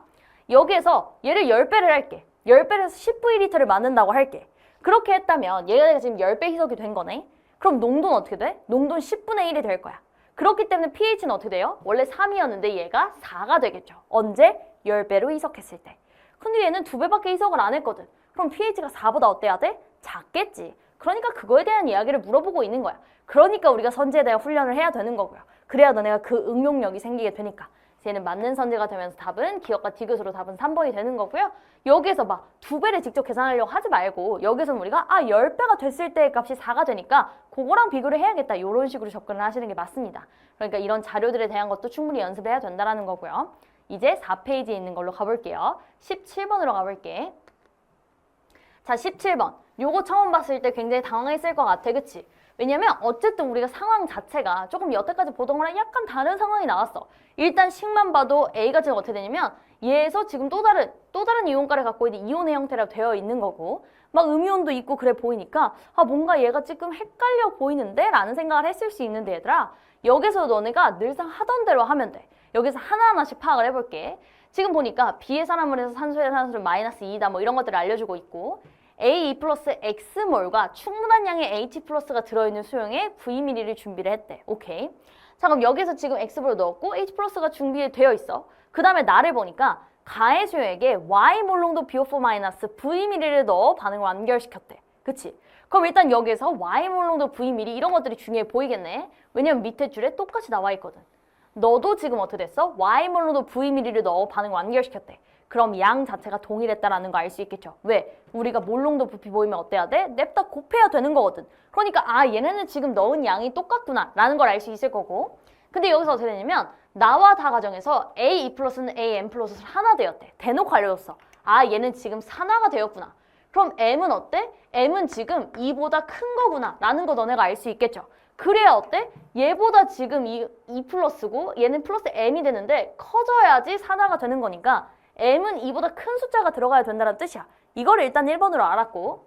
여기에서 얘를 10배를 할게. 10배를 해서 10V리터를 만든다고 할게. 그렇게 했다면 얘가 지금 10배 희석이 된 거네. 그럼 농도는 어떻게 돼? 농도는 10분의 1이 될 거야. 그렇기 때문에 pH는 어떻게 돼요? 원래 3이었는데 얘가 4가 되겠죠. 언제? 10배로 희석했을 때. 근데 얘는 2배밖에 희석을 안 했거든. 그럼 pH가 4보다 어때야 돼? 작겠지. 그러니까 그거에 대한 이야기를 물어보고 있는 거야. 그러니까 우리가 선지에 대한 훈련을 해야 되는 거고요. 그래야 너네가 그 응용력이 생기게 되니까. 얘는 맞는 선지가 되면서 답은 기억과 디귿으로 답은 3번이 되는 거고요. 여기에서 막 2배를 직접 계산하려고 하지 말고 여기서는 우리가 10배가 됐을 때의 값이 4가 되니까 그거랑 비교를 해야겠다. 이런 식으로 접근을 하시는 게 맞습니다. 그러니까 이런 자료들에 대한 것도 충분히 연습을 해야 된다는 거고요. 이제 4페이지에 있는 걸로 가볼게요. 17번으로 가볼게. 자, 17번. 요거 처음 봤을 때 굉장히 당황했을 것 같아. 그치? 왜냐면 어쨌든 우리가 상황 자체가 조금 여태까지 보던 거랑 약간 다른 상황이 나왔어. 일단 식만 봐도 A가 지금 어떻게 되냐면 얘에서 지금 또 다른 이온가를 갖고 있는 이온의 형태로 되어 있는 거고 막 음이온도 있고 그래 보이니까 뭔가 얘가 지금 헷갈려 보이는데? 라는 생각을 했을 수 있는데 얘들아 여기서 너네가 늘상 하던 대로 하면 돼. 여기서 하나하나씩 파악을 해볼게. 지금 보니까 B의 산화물에서 산소의 산화수는 마이너스 2다 뭐 이런 것들을 알려주고 있고 A2 플러스 X몰과 충분한 양의 H 플러스가 들어있는 수용에 V ml를 준비를 했대. 오케이. 자, 그럼 여기서 지금 X몰을 넣었고 H 플러스가 준비되어 있어. 그 다음에 나를 보니까 가해 수용액에 Y몰 농도 BO4 마이너스 V ml를 넣어 반응을 완결시켰대. 그치? 그럼 일단 여기서 Y몰 농도 V ml 이런 것들이 중요해 보이겠네. 왜냐면 밑에 줄에 똑같이 나와 있거든. 너도 지금 어떻게 됐어? Y몰 농도 V ml를 넣어 반응을 완결시켰대. 그럼 양 자체가 동일했다라는 거 알 수 있겠죠. 왜? 우리가 몰 농도 부피 보이면 어때야 돼? 냅다 곱해야 되는 거거든. 그러니까 아 얘네는 지금 넣은 양이 똑같구나 라는 걸 알 수 있을 거고. 근데 여기서 어떻게 되냐면 나와 다 과정에서 A2 플러스는 AM 플러스를 하나 되었대. 대놓고 알려줬어. 아 얘는 지금 산화가 되었구나. 그럼 M은 어때? M은 지금 2보다 큰 거구나 라는 거 너네가 알 수 있겠죠. 그래야 어때? 얘보다 지금 2 플러스고 얘는 플러스 M이 되는데 커져야지 산화가 되는 거니까 M은 2보다 큰 숫자가 들어가야 된다는 뜻이야. 이거를 일단 1번으로 알았고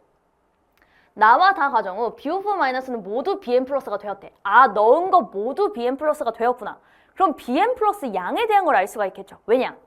나와 다 과정 후 BO4 마이너스는 모두 BN 플러스가 되었대. 아 넣은 거 모두 BN 플러스가 되었구나. 그럼 BN 플러스 양에 대한 걸 알 수가 있겠죠. 왜냐?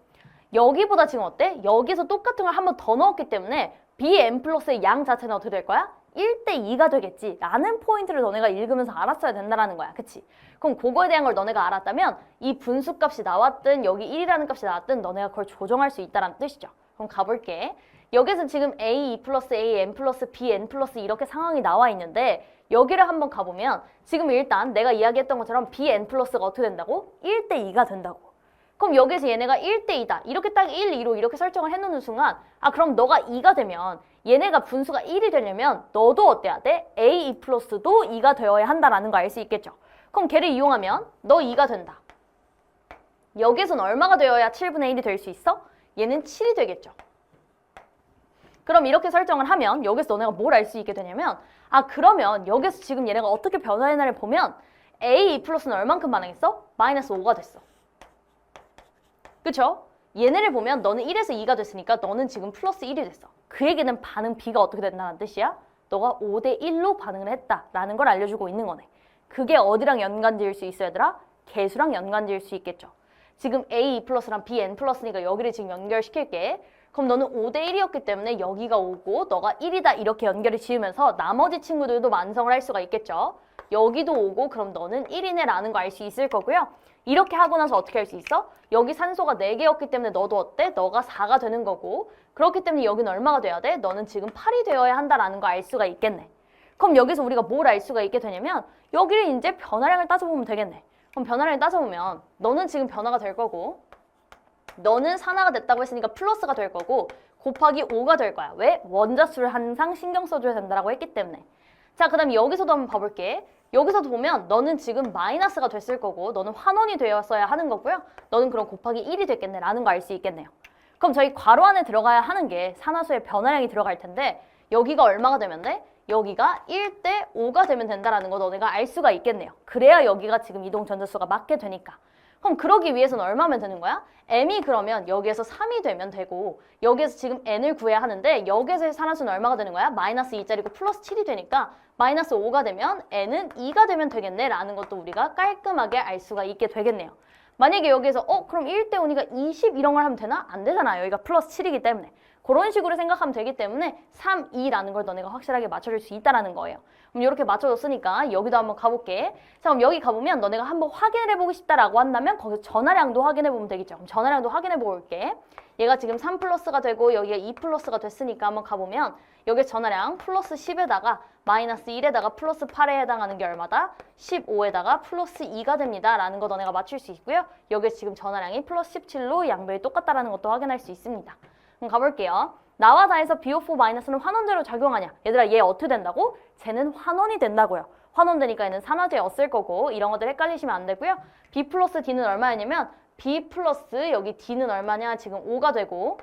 여기보다 지금 어때? 여기서 똑같은 걸 한 번 더 넣었기 때문에 BN 플러스의 양 자체는 어떻게 될 거야? 1대2가 되겠지 라는 포인트를 너네가 읽으면서 알았어야 된다는 거야. 그치? 그럼 그거에 대한 걸 너네가 알았다면 이 분수값이 나왔든 여기 1이라는 값이 나왔든 너네가 그걸 조정할 수 있다는 뜻이죠. 그럼 가볼게. 여기서 지금 A2 플러스 AN 플러스 BN 플러스 이렇게 상황이 나와 있는데 여기를 한번 가보면 지금 일단 내가 이야기했던 것처럼 BN 플러스가 어떻게 된다고? 1대2가 된다고. 그럼 여기서 얘네가 1대2다. 이렇게 딱 1, 2로 이렇게 설정을 해놓는 순간 아 그럼 너가 2가 되면 얘네가 분수가 1이 되려면 너도 어때야 돼? A2 플러스도 2가 되어야 한다라는 거 알 수 있겠죠. 그럼 걔를 이용하면 너 2가 된다. 여기서는 얼마가 되어야 7분의 1이 될 수 있어? 얘는 7이 되겠죠. 그럼 이렇게 설정을 하면 여기서 너네가 뭘 알 수 있게 되냐면 아 그러면 여기서 지금 얘네가 어떻게 변화했나를 보면 A2 플러스는 얼만큼 반응했어? 마이너스 5가 됐어. 그쵸? 얘네를 보면 너는 1에서 2가 됐으니까 너는 지금 플러스 1이 됐어. 그 얘기는 반응 B가 어떻게 된다는 뜻이야? 너가 5대1로 반응을 했다라는 걸 알려주고 있는 거네. 그게 어디랑 연관지을 수 있어 얘들아? 개수랑 연관지을 수 있겠죠. 지금 A 플러스랑 BN 플러스니까 여기를 지금 연결시킬게. 그럼 너는 5대1이었기 때문에 여기가 5고 너가 1이다 이렇게 연결을 지으면서 나머지 친구들도 완성을 할 수가 있겠죠. 여기도 5고 그럼 너는 1이네 라는 거 알 수 있을 거고요. 이렇게 하고 나서 어떻게 할 수 있어? 여기 산소가 4개였기 때문에 너도 어때? 너가 4가 되는 거고 그렇기 때문에 여기는 얼마가 돼야 돼? 너는 지금 8이 되어야 한다라는 거 알 수가 있겠네. 그럼 여기서 우리가 뭘 알 수가 있게 되냐면 여기를 이제 변화량을 따져보면 되겠네. 그럼 변화량을 따져보면 너는 지금 변화가 될 거고 너는 산화가 됐다고 했으니까 플러스가 될 거고 곱하기 5가 될 거야. 왜? 원자수를 항상 신경 써줘야 된다고 했기 때문에. 자, 그 다음에 여기서도 한번 봐볼게. 여기서도 보면 너는 지금 마이너스가 됐을 거고 너는 환원이 되었어야 하는 거고요. 너는 그럼 곱하기 1이 됐겠네 라는 거 알 수 있겠네요. 그럼 저희 괄호 안에 들어가야 하는 게 산화수의 변화량이 들어갈 텐데 여기가 얼마가 되면 돼? 여기가 1대5가 되면 된다라는 거 너네가 알 수가 있겠네요. 그래야 여기가 지금 이동 전자수가 맞게 되니까. 그럼 그러기 위해서는 얼마면 되는 거야? m이 그러면 여기에서 3이 되면 되고 여기에서 지금 n을 구해야 하는데 여기에서의 산화수는 얼마가 되는 거야? 마이너스 2짜리고 플러스 7이 되니까 마이너스 5가 되면 n은 2가 되면 되겠네 라는 것도 우리가 깔끔하게 알 수가 있게 되겠네요. 만약에 여기에서 그럼 1대5니까 20 이런 걸 하면 되나? 안 되잖아. 여기가 플러스 7이기 때문에. 그런 식으로 생각하면 되기 때문에 3, 2라는 걸 너네가 확실하게 맞춰줄 수 있다는 거예요. 그럼 이렇게 맞춰줬으니까 여기도 한번 가볼게. 자, 그럼 여기 가보면 너네가 한번 확인을 해보고 싶다라고 한다면 거기서 전하량도 확인해보면 되겠죠. 그럼 전하량도 확인해보고 올게. 얘가 지금 3 플러스가 되고 여기가 2 플러스가 됐으니까 한번 가보면 여기 전하량 플러스 10에다가 마이너스 1에다가 플러스 8에 해당하는 게 얼마다? 15에다가 플러스 2가 됩니다. 라는 거 너네가 맞출 수 있고요. 여기 지금 전하량이 플러스 17로 양변이 똑같다라는 것도 확인할 수 있습니다. 그럼 가볼게요. 나와 다에서 BO4 마이너스는 환원제로 작용하냐? 얘들아 얘 어떻게 된다고? 쟤는 환원이 된다고요. 환원되니까 얘는 산화제였을 거고 이런 것들 헷갈리시면 안 되고요. B 플러스 D는 얼마였냐면 B 플러스 여기 D는 얼마냐? 지금 5가 되고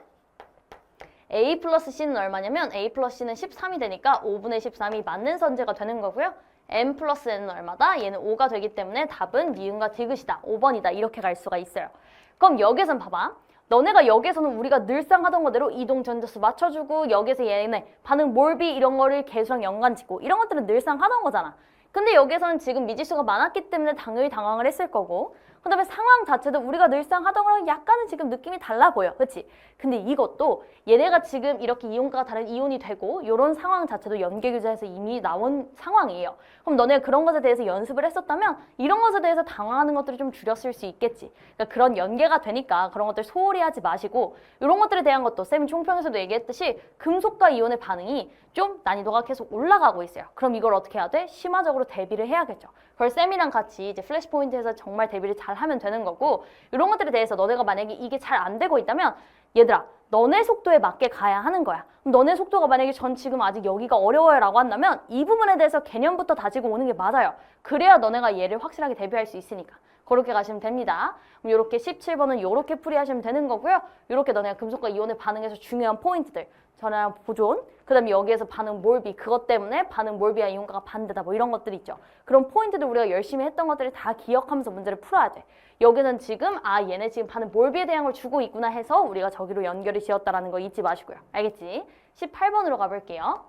A 플러스 C는 얼마냐면 A 플러스 C는 13이 되니까 5분의 13이 맞는 선제가 되는 거고요. M 플러스 N은 얼마다? 얘는 5가 되기 때문에 답은 니은과 디귿이다. 5번이다. 이렇게 갈 수가 있어요. 그럼 여기선 봐봐. 너네가 여기에서는 우리가 늘상 하던 거대로 이동 전자수 맞춰주고 여기에서 얘네 반응 몰비 이런 거를 개수랑 연관 짓고 이런 것들은 늘상 하던 거잖아. 근데 여기에서는 지금 미지수가 많았기 때문에 당연히 당황을 했을 거고, 그 다음에 상황 자체도 우리가 늘상 하던 거랑 약간은 지금 느낌이 달라 보여. 그치? 근데 이것도 얘네가 지금 이렇게 이온가가 다른 이온이 되고 이런 상황 자체도 연계교차에서 이미 나온 상황이에요. 그럼 너네가 그런 것에 대해서 연습을 했었다면 이런 것에 대해서 당황하는 것들을 좀 줄였을 수 있겠지. 그러니까 그런 연계가 되니까 그런 것들 소홀히 하지 마시고, 이런 것들에 대한 것도 쌤이 총평에서도 얘기했듯이 금속과 이온의 반응이 좀 난이도가 계속 올라가고 있어요. 그럼 이걸 어떻게 해야 돼? 심화적으로 대비를 해야겠죠. 그걸 쌤이랑 같이 이제 플래시 포인트에서 정말 대비를 잘 하면 되는 거고, 이런 것들에 대해서 너네가 만약에 이게 잘 안 되고 있다면 얘들아, 너네 속도에 맞게 가야 하는 거야. 그럼 너네 속도가 만약에 전 지금 아직 여기가 어려워요 라고 한다면 이 부분에 대해서 개념부터 다지고 오는 게 맞아요. 그래야 너네가 얘를 확실하게 대비할 수 있으니까. 그렇게 가시면 됩니다. 그럼 이렇게 17번은 이렇게 풀이하시면 되는 거고요. 이렇게 너네가 금속과 이온의 반응에서 중요한 포인트들, 전하랑 보존, 그 다음에 여기에서 반응 몰비, 그것 때문에 반응 몰비와 이온가가 반대다, 뭐 이런 것들 있죠. 그런 포인트들 우리가 열심히 했던 것들을 다 기억하면서 문제를 풀어야 돼. 여기는 지금 얘네 지금 반응 몰비에 대한 걸 주고 있구나 해서 우리가 저기로 연결이 지었다라는 거 잊지 마시고요. 알겠지? 18번으로 가볼게요.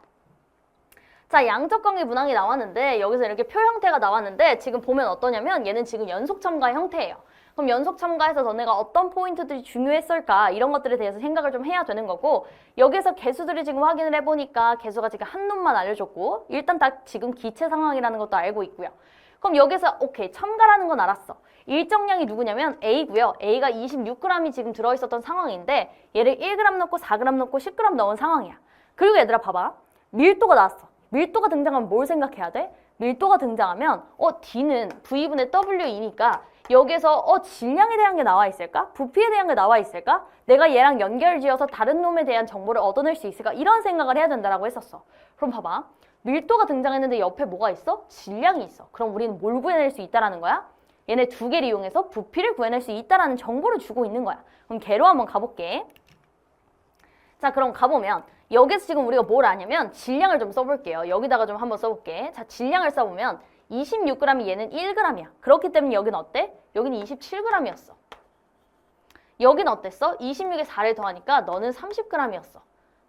자, 양적 관계 문항이 나왔는데 여기서 이렇게 표 형태가 나왔는데 지금 보면 어떠냐면 얘는 지금 연속 첨가 형태예요. 그럼 연속 첨가에서 너네가 어떤 포인트들이 중요했을까, 이런 것들에 대해서 생각을 좀 해야 되는 거고, 여기서 개수들을 지금 확인을 해보니까 개수가 지금 한 놈만 알려줬고, 일단 다 지금 기체 상황이라는 것도 알고 있고요. 그럼 여기서 오케이, 첨가라는 건 알았어. 일정량이 누구냐면 A고요. A가 26g이 지금 들어있었던 상황인데 얘를 1g 넣고 4g 넣고 10g 넣은 상황이야. 그리고 얘들아 봐봐. 밀도가 나왔어. 밀도가 등장하면 뭘 생각해야 돼? 밀도가 등장하면 D는 V분의 W이니까 여기서 질량에 대한 게 나와 있을까? 부피에 대한 게 나와 있을까? 내가 얘랑 연결지어서 다른 놈에 대한 정보를 얻어낼 수 있을까? 이런 생각을 해야 된다라고 했었어. 그럼 봐봐. 밀도가 등장했는데 옆에 뭐가 있어? 질량이 있어. 그럼 우리는 뭘 구해낼 수 있다라는 거야? 얘네 두 개를 이용해서 부피를 구해낼 수 있다라는 정보를 주고 있는 거야. 그럼 걔로 한번 가볼게. 자, 그럼 가보면 여기서 지금 우리가 뭘 아냐면 질량을 좀 써볼게요. 여기다가 좀 한번 써볼게. 자, 질량을 써보면 26g이 얘는 1g이야. 그렇기 때문에 여기는 어때? 여기는 27g이었어. 여기는 어땠어? 26에 4를 더하니까 너는 30g이었어.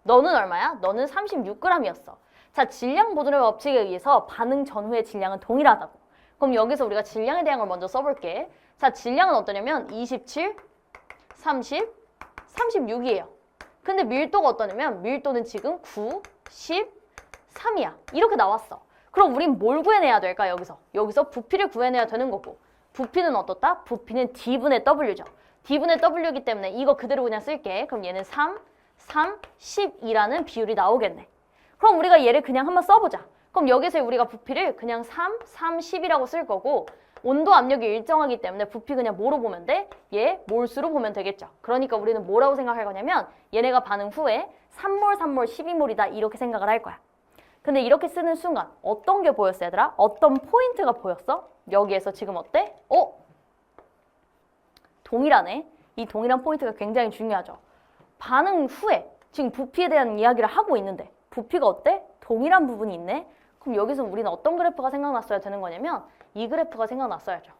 너는 얼마야? 너는 36g이었어. 자, 질량 보존의 법칙에 의해서 반응 전후의 질량은 동일하다고. 그럼 여기서 우리가 질량에 대한 걸 먼저 써볼게. 자, 질량은 어떠냐면 27, 30, 36이에요. 근데 밀도가 어떠냐면 밀도는 지금 9, 10, 3이야. 이렇게 나왔어. 그럼 우린 뭘 구해내야 될까, 여기서? 여기서 부피를 구해내야 되는 거고. 부피는 어떻다? 부피는 D분의 W죠. D분의 W이기 때문에 이거 그대로 그냥 쓸게. 그럼 얘는 3, 3, 10이라는 비율이 나오겠네. 그럼 우리가 얘를 그냥 한번 써보자. 그럼 여기서 우리가 부피를 그냥 3, 3, 10이라고 쓸 거고, 온도 압력이 일정하기 때문에 부피 그냥 뭐로 보면 돼? 얘 몰수로 보면 되겠죠. 그러니까 우리는 뭐라고 생각할 거냐면 얘네가 반응 후에 3몰, 3몰, 12몰이다 이렇게 생각을 할 거야. 근데 이렇게 쓰는 순간 어떤 게 보였어, 얘들아? 어떤 포인트가 보였어? 여기에서 지금 어때? 동일하네. 이 동일한 포인트가 굉장히 중요하죠. 반응 후에 지금 부피에 대한 이야기를 하고 있는데 부피가 어때? 동일한 부분이 있네. 그럼 여기서 우리는 어떤 그래프가 생각났어야 되는 거냐면 이 그래프가 생각났어야죠.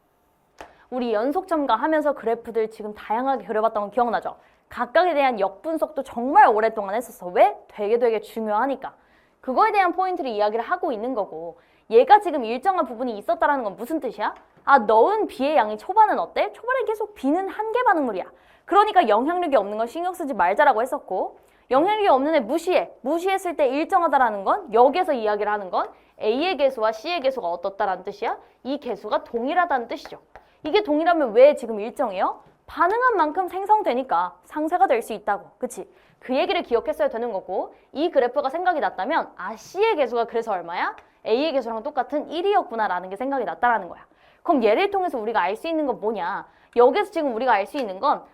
우리 연속 첨가하면서 그래프들 지금 다양하게 그려봤던 거 기억나죠? 각각에 대한 역분석도 정말 오랫동안 했었어. 왜? 되게 중요하니까. 그거에 대한 포인트를 이야기를 하고 있는 거고, 얘가 지금 일정한 부분이 있었다라는 건 무슨 뜻이야? 넣은 B의 양이 초반은 어때? 초반에 계속 B는 한계 반응물이야. 그러니까 영향력이 없는 건 신경 쓰지 말자라고 했었고, 영향력이 없는 애 무시해. 무시했을 때 일정하다라는 건 여기에서 이야기를 하는 건 A의 개수와 C의 개수가 어떻다라는 뜻이야? 이 개수가 동일하다는 뜻이죠. 이게 동일하면 왜 지금 일정해요? 반응한 만큼 생성되니까 상쇄가 될 수 있다고. 그치? 그 얘기를 기억했어야 되는 거고, 이 그래프가 생각이 났다면 C의 개수가 그래서 얼마야? A의 개수랑 똑같은 1이었구나 라는 게 생각이 났다라는 거야. 그럼 얘를 통해서 우리가 알 수 있는 건 뭐냐? 여기서 지금 우리가 알 수 있는 건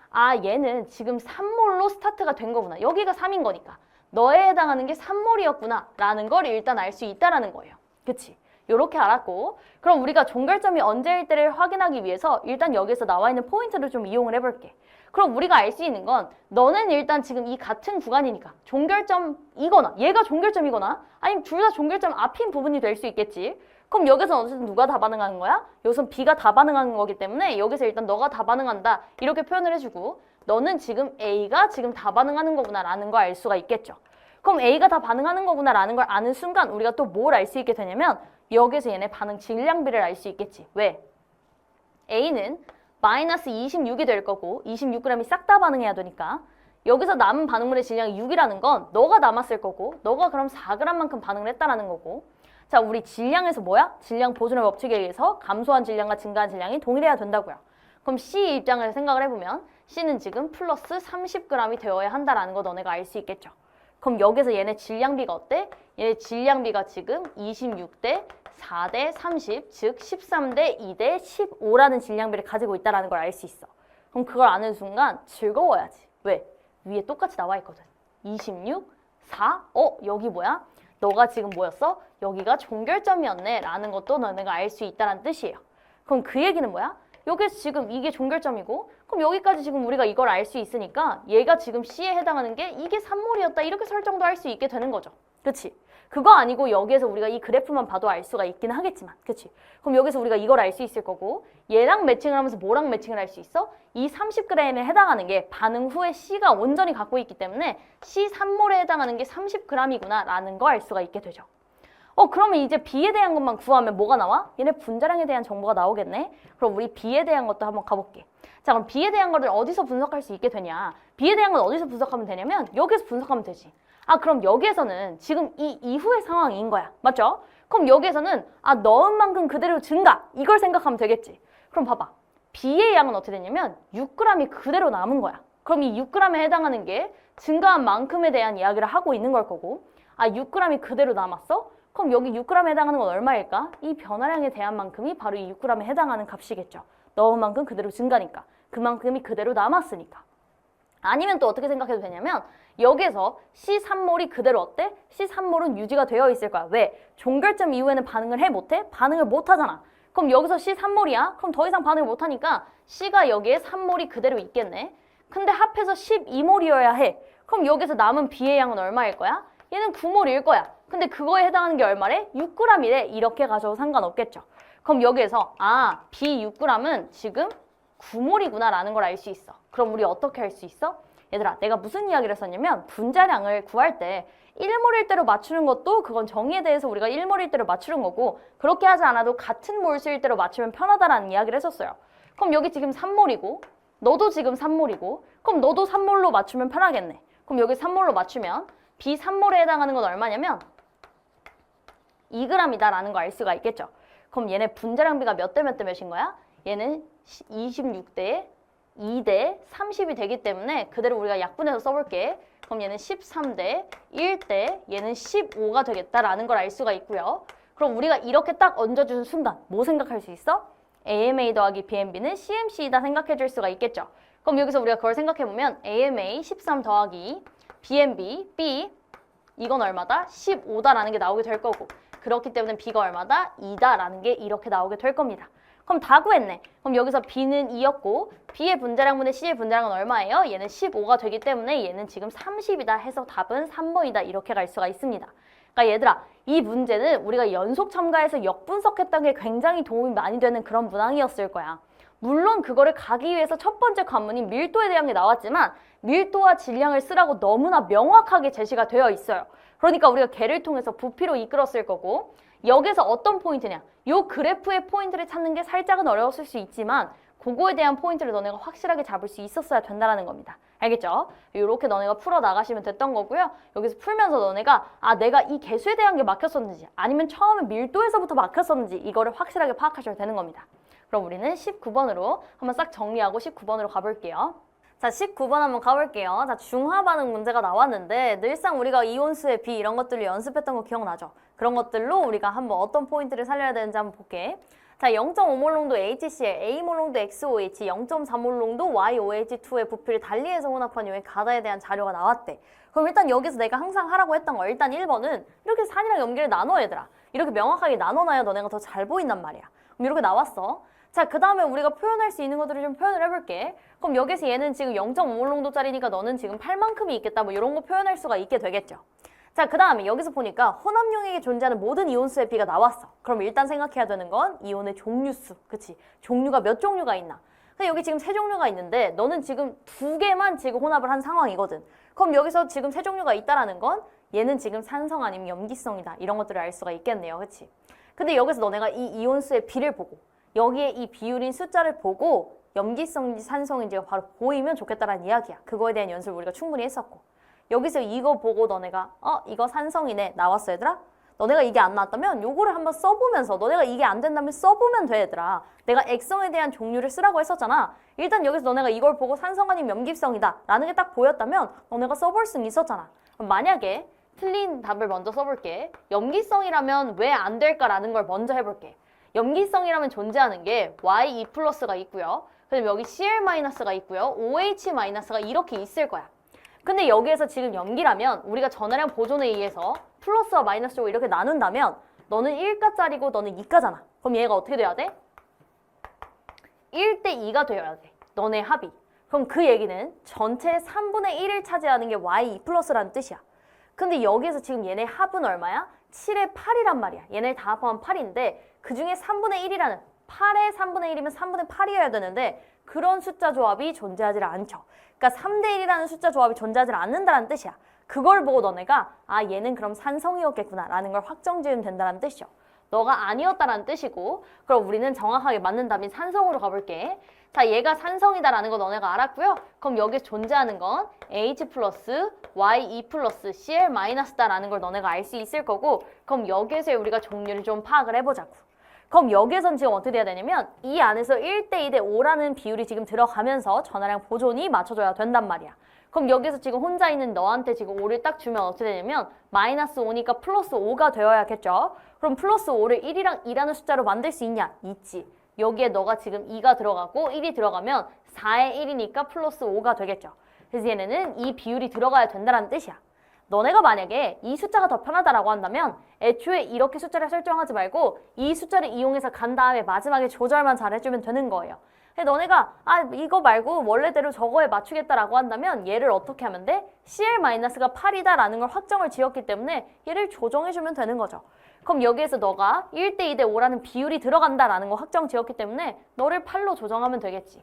얘는 지금 3몰로 스타트가 된 거구나. 여기가 3인 거니까. 너에 해당하는 게 3몰이었구나 라는 걸 일단 알 수 있다라는 거예요. 그치? 요렇게 알았고, 그럼 우리가 종결점이 언제일 때를 확인하기 위해서 일단 여기서 나와 있는 포인트를 좀 이용을 해볼게. 그럼 우리가 알 수 있는 건 너는 일단 지금 이 같은 구간이니까 종결점이거나 얘가 종결점이거나 아니면 둘 다 종결점 앞인 부분이 될 수 있겠지. 그럼 여기서 어쨌든 누가 다 반응하는 거야? 여기서 B가 다 반응하는 거기 때문에 여기서 일단 너가 다 반응한다 이렇게 표현을 해주고, 너는 지금 A가 지금 다 반응하는 거구나 라는 걸 알 수가 있겠죠. 그럼 A가 다 반응하는 거구나 라는 걸 아는 순간 우리가 또 뭘 알 수 있게 되냐면 여기서 얘네 반응 질량비를 알 수 있겠지. 왜? A는 마이너스 26이 될 거고 26g이 싹 다 반응해야 되니까 여기서 남은 반응물의 질량이 6이라는 건 너가 남았을 거고 너가 그럼 4g만큼 반응을 했다라는 거고 자, 우리 질량에서 뭐야? 질량 보존의 법칙에 의해서 감소한 질량과 증가한 질량이 동일해야 된다고요. 그럼 C 입장을 생각을 해보면 C는 지금 플러스 30g이 되어야 한다라는 거 너네가 알 수 있겠죠. 그럼 여기서 얘네 질량비가 어때? 얘네 질량비가 지금 26대 4대 30, 즉 13대 2대 15라는 질량비를 가지고 있다는 걸 알 수 있어. 그럼 그걸 아는 순간 즐거워야지. 왜? 위에 똑같이 나와 있거든. 26, 4, 여기 뭐야? 너가 지금 뭐였어? 여기가 종결점이었네 라는 것도 너네가 알 수 있다는 뜻이에요. 그럼 그 얘기는 뭐야? 여기서 지금 이게 종결점이고 그럼 여기까지 지금 우리가 이걸 알 수 있으니까 얘가 지금 C에 해당하는 게 이게 3몰이었다 이렇게 설정도 할 수 있게 되는 거죠. 그치? 그거 아니고 여기에서 우리가 이 그래프만 봐도 알 수가 있긴 하겠지만 그치? 그럼 여기서 우리가 이걸 알 수 있을 거고 얘랑 매칭을 하면서 뭐랑 매칭을 할 수 있어? 이 30g에 해당하는 게 반응 후에 C가 온전히 갖고 있기 때문에 C 3몰에 해당하는 게 30g이구나 라는 거 알 수가 있게 되죠. 그러면 이제 B에 대한 것만 구하면 뭐가 나와? 얘네 분자량에 대한 정보가 나오겠네? 그럼 우리 B에 대한 것도 한번 가볼게. 자, 그럼 B에 대한 거를 어디서 분석할 수 있게 되냐? B에 대한 건 어디서 분석하면 되냐면 여기서 분석하면 되지. 그럼 여기에서는 지금 이 이후의 상황인 거야. 맞죠? 그럼 여기에서는 넣은 만큼 그대로 증가. 이걸 생각하면 되겠지. 그럼 봐봐. B의 양은 어떻게 되냐면 6g이 그대로 남은 거야. 그럼 이 6g에 해당하는 게 증가한 만큼에 대한 이야기를 하고 있는 걸 거고 6g이 그대로 남았어? 그럼 여기 6g에 해당하는 건 얼마일까? 이 변화량에 대한 만큼이 바로 이 6g에 해당하는 값이겠죠. 넣은 만큼 그대로 증가니까. 그만큼이 그대로 남았으니까. 아니면 또 어떻게 생각해도 되냐면 여기에서 C3몰이 그대로 어때? C3몰은 유지가 되어 있을 거야. 왜? 종결점 이후에는 반응을 해 못해? 반응을 못 하잖아. 그럼 여기서 C3몰이야? 그럼 더 이상 반응을 못 하니까 C가 여기에 3몰이 그대로 있겠네. 근데 합해서 12몰이어야 해. 그럼 여기서 남은 B의 양은 얼마일 거야? 얘는 9몰일 거야. 근데 그거에 해당하는 게 얼마래? 6g이래. 이렇게 가져도 상관없겠죠. 그럼 여기에서 B 6g은 지금 9몰이구나 라는 걸 알 수 있어. 그럼 우리 어떻게 할 수 있어? 얘들아, 내가 무슨 이야기를 했었냐면 분자량을 구할 때 1몰일 대로 맞추는 것도 그건 정의에 대해서 우리가 1몰일 대로 맞추는 거고 그렇게 하지 않아도 같은 몰수일 대로 맞추면 편하다라는 이야기를 했었어요. 그럼 여기 지금 3몰이고 너도 지금 3몰이고 그럼 너도 3몰로 맞추면 편하겠네. 그럼 여기 3몰로 맞추면 B 3몰에 해당하는 건 얼마냐면 2g이다 라는 거 알 수가 있겠죠. 그럼 얘네 분자량비가 몇 대 몇 대 몇인 거야? 얘는 26대에 2대 30이 되기 때문에 그대로 우리가 약분해서 써볼게. 그럼 얘는 13대 1대 얘는 15가 되겠다라는 걸 알 수가 있고요. 그럼 우리가 이렇게 딱 얹어주는 순간 뭐 생각할 수 있어? AMA 더하기 BMB는 CMC이다 생각해 줄 수가 있겠죠. 그럼 여기서 우리가 그걸 생각해보면 AMA 13 더하기 BMB, B 이건 얼마다? 15다라는 게 나오게 될 거고 그렇기 때문에 B가 얼마다? 2다라는 게 이렇게 나오게 될 겁니다. 그럼 다 구했네. 그럼 여기서 B는 2였고 B의 분자량분의 C의 분자량은 얼마예요? 얘는 15가 되기 때문에 얘는 지금 30이다 해서 답은 3번이다 이렇게 갈 수가 있습니다. 그러니까 얘들아 이 문제는 우리가 연속 첨가해서 역분석했던 게 굉장히 도움이 많이 되는 그런 문항이었을 거야. 물론 그거를 가기 위해서 첫 번째 관문인 밀도에 대한 게 나왔지만 밀도와 질량을 쓰라고 너무나 명확하게 제시가 되어 있어요. 그러니까 우리가 걔를 통해서 부피로 이끌었을 거고 여기서 어떤 포인트냐? 요 그래프의 포인트를 찾는 게 살짝은 어려웠을 수 있지만 그거에 대한 포인트를 너네가 확실하게 잡을 수 있었어야 된다는 겁니다. 알겠죠? 이렇게 너네가 풀어 나가시면 됐던 거고요. 여기서 풀면서 너네가 내가 이 개수에 대한 게 막혔었는지 아니면 처음에 밀도에서부터 막혔었는지 이거를 확실하게 파악하셔야 되는 겁니다. 그럼 우리는 19번으로 한번 싹 정리하고 19번으로 가볼게요. 자, 19번 한번 가볼게요. 자, 중화 반응 문제가 나왔는데 늘상 우리가 이온수의 비 이런 것들을 연습했던 거 기억나죠? 그런 것들로 우리가 한번 어떤 포인트를 살려야 되는지 한번 볼게. 자, 0.5몰 농도 HCl, A몰 농도 XOH, 0.4몰 농도 YOH2의 부피를 달리해서 혼합한 요의 가다에 대한 자료가 나왔대. 그럼 일단 여기서 내가 항상 하라고 했던 거 일단 1번은 이렇게 산이랑 염기를 나눠 얘들아. 이렇게 명확하게 나눠놔야 너네가 더 잘 보인단 말이야. 그럼 이렇게 나왔어. 자, 그 다음에 우리가 표현할 수 있는 것들을 좀 표현을 해볼게. 그럼 여기서 얘는 지금 0.5몰 농도짜리니까 너는 지금 8만큼이 있겠다. 뭐 이런 거 표현할 수가 있게 되겠죠. 자, 그 다음에 여기서 보니까 혼합용액에 존재하는 모든 이온수의 비가 나왔어. 그럼 일단 생각해야 되는 건 이온의 종류수. 그치? 종류가 몇 종류가 있나? 근데 여기 지금 3종류가 있는데 너는 지금 2개만 지금 혼합을 한 상황이거든. 그럼 여기서 지금 3종류가 있다라는 건 얘는 지금 산성 아니면 염기성이다. 이런 것들을 알 수가 있겠네요. 그치? 근데 여기서 너네가 이 이온수의 비를 보고 여기에 이 비율인 숫자를 보고 염기성인지 산성인지가 바로 보이면 좋겠다라는 이야기야. 그거에 대한 연습을 우리가 충분히 했었고. 여기서 이거 보고 너네가 이거 산성이네 나왔어 얘들아? 너네가 이게 안 나왔다면 요거를 한번 써보면서 너네가 이게 안 된다면 써보면 돼 얘들아. 내가 액성에 대한 종류를 쓰라고 했었잖아. 일단 여기서 너네가 이걸 보고 산성 아니면 염기성이다 라는 게 딱 보였다면 너네가 써볼 수는 있었잖아. 그럼 만약에 틀린 답을 먼저 써볼게. 염기성이라면 왜 안 될까라는 걸 먼저 해볼게. 염기성이라면 존재하는 게 Y2 플러스가 있고요. 그다음에 여기 Cl-가 있고요. OH-가 이렇게 있을 거야. 근데 여기에서 지금 염기라면 우리가 전하량 보존에 의해서 플러스와 마이너스 쪽을 이렇게 나눈다면 너는 1가짜리고 너는 2가잖아. 그럼 얘가 어떻게 돼야 돼? 1대 2가 되어야 돼. 너네 합이. 그럼 그 얘기는 전체의 3분의 1을 차지하는 게 Y2 플러스라는 뜻이야. 근데 여기에서 지금 얘네 합은 얼마야? 7의 8이란 말이야. 얘네 다 합하면 8인데 그 중에 3분의 1이라는 8의 3분의 1이면 3분의 8이어야 되는데 그런 숫자 조합이 존재하지 않죠. 그러니까 3대 1이라는 숫자 조합이 존재하지 않는다는 뜻이야. 그걸 보고 너네가 얘는 그럼 산성이었겠구나 라는 걸 확정 지으면 된다는 뜻이죠. 너가 아니었다라는 뜻이고 그럼 우리는 정확하게 맞는 답인 산성으로 가볼게. 자, 얘가 산성이다라는 거 너네가 알았고요. 그럼 여기서 존재하는 건 H 플러스 Y2 플러스 Cl 마이너스다라는 걸 너네가 알 수 있을 거고 그럼 여기에서 우리가 종류를 좀 파악을 해보자고. 그럼 여기에선 지금 어떻게 돼야 되냐면 이 안에서 1대 2대 5라는 비율이 지금 들어가면서 전하량 보존이 맞춰져야 된단 말이야. 그럼 여기서 지금 혼자 있는 너한테 지금 5를 딱 주면 어떻게 되냐면 마이너스 5니까 플러스 5가 되어야겠죠. 그럼 플러스 5를 1이랑 2라는 숫자로 만들 수 있냐? 있지. 여기에 너가 지금 2가 들어가고 1이 들어가면 4의 1이니까 플러스 5가 되겠죠. 그래서 얘네는 이 비율이 들어가야 된다는 뜻이야. 너네가 만약에 이 숫자가 더 편하다라고 한다면 애초에 이렇게 숫자를 설정하지 말고 이 숫자를 이용해서 간 다음에 마지막에 조절만 잘해주면 되는 거예요. 근데 너네가 이거 말고 원래대로 저거에 맞추겠다라고 한다면 얘를 어떻게 하면 돼? Cl-가 8이다라는 걸 확정을 지었기 때문에 얘를 조정해주면 되는 거죠. 그럼 여기에서 너가 1대 2대 5라는 비율이 들어간다라는 거 확정 지었기 때문에 너를 8로 조정하면 되겠지.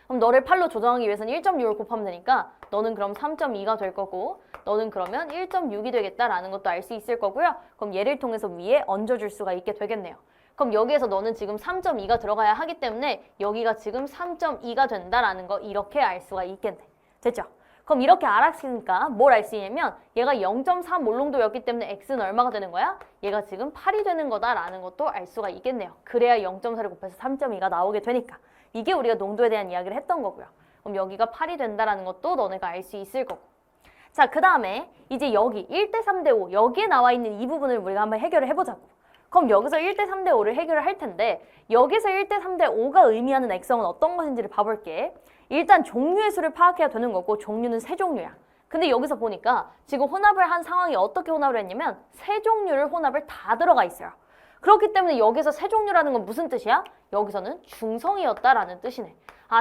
그럼 너를 8로 조정하기 위해서는 1.6을 곱하면 되니까 너는 그럼 3.2가 될 거고 너는 그러면 1.6이 되겠다라는 것도 알 수 있을 거고요. 그럼 얘를 통해서 위에 얹어줄 수가 있게 되겠네요. 그럼 여기에서 너는 지금 3.2가 들어가야 하기 때문에 여기가 지금 3.2가 된다라는 거 이렇게 알 수가 있겠네. 됐죠? 그럼 이렇게 알았으니까 뭘 알 수 있냐면 얘가 0.3 몰롱도였기 때문에 x는 얼마가 되는 거야? 얘가 지금 8이 되는 거다라는 것도 알 수가 있겠네요. 그래야 0.4를 곱해서 3.2가 나오게 되니까. 이게 우리가 농도에 대한 이야기를 했던 거고요. 그럼 여기가 8이 된다라는 것도 너네가 알 수 있을 거고. 자, 그 다음에 이제 여기 1대 3대 5 여기에 나와 있는 이 부분을 우리가 한번 해결을 해보자고. 그럼 여기서 1대 3대 5를 해결을 할 텐데 여기서 1대 3대 5가 의미하는 액성은 어떤 것인지를 봐볼게. 일단 종류의 수를 파악해야 되는 거고 종류는 세 종류야. 근데 여기서 보니까 지금 혼합을 한 상황이 어떻게 혼합을 했냐면 세 종류를 혼합을 다 들어가 있어요. 그렇기 때문에 여기서 세 종류라는 건 무슨 뜻이야? 여기서는 중성이었다라는 뜻이네.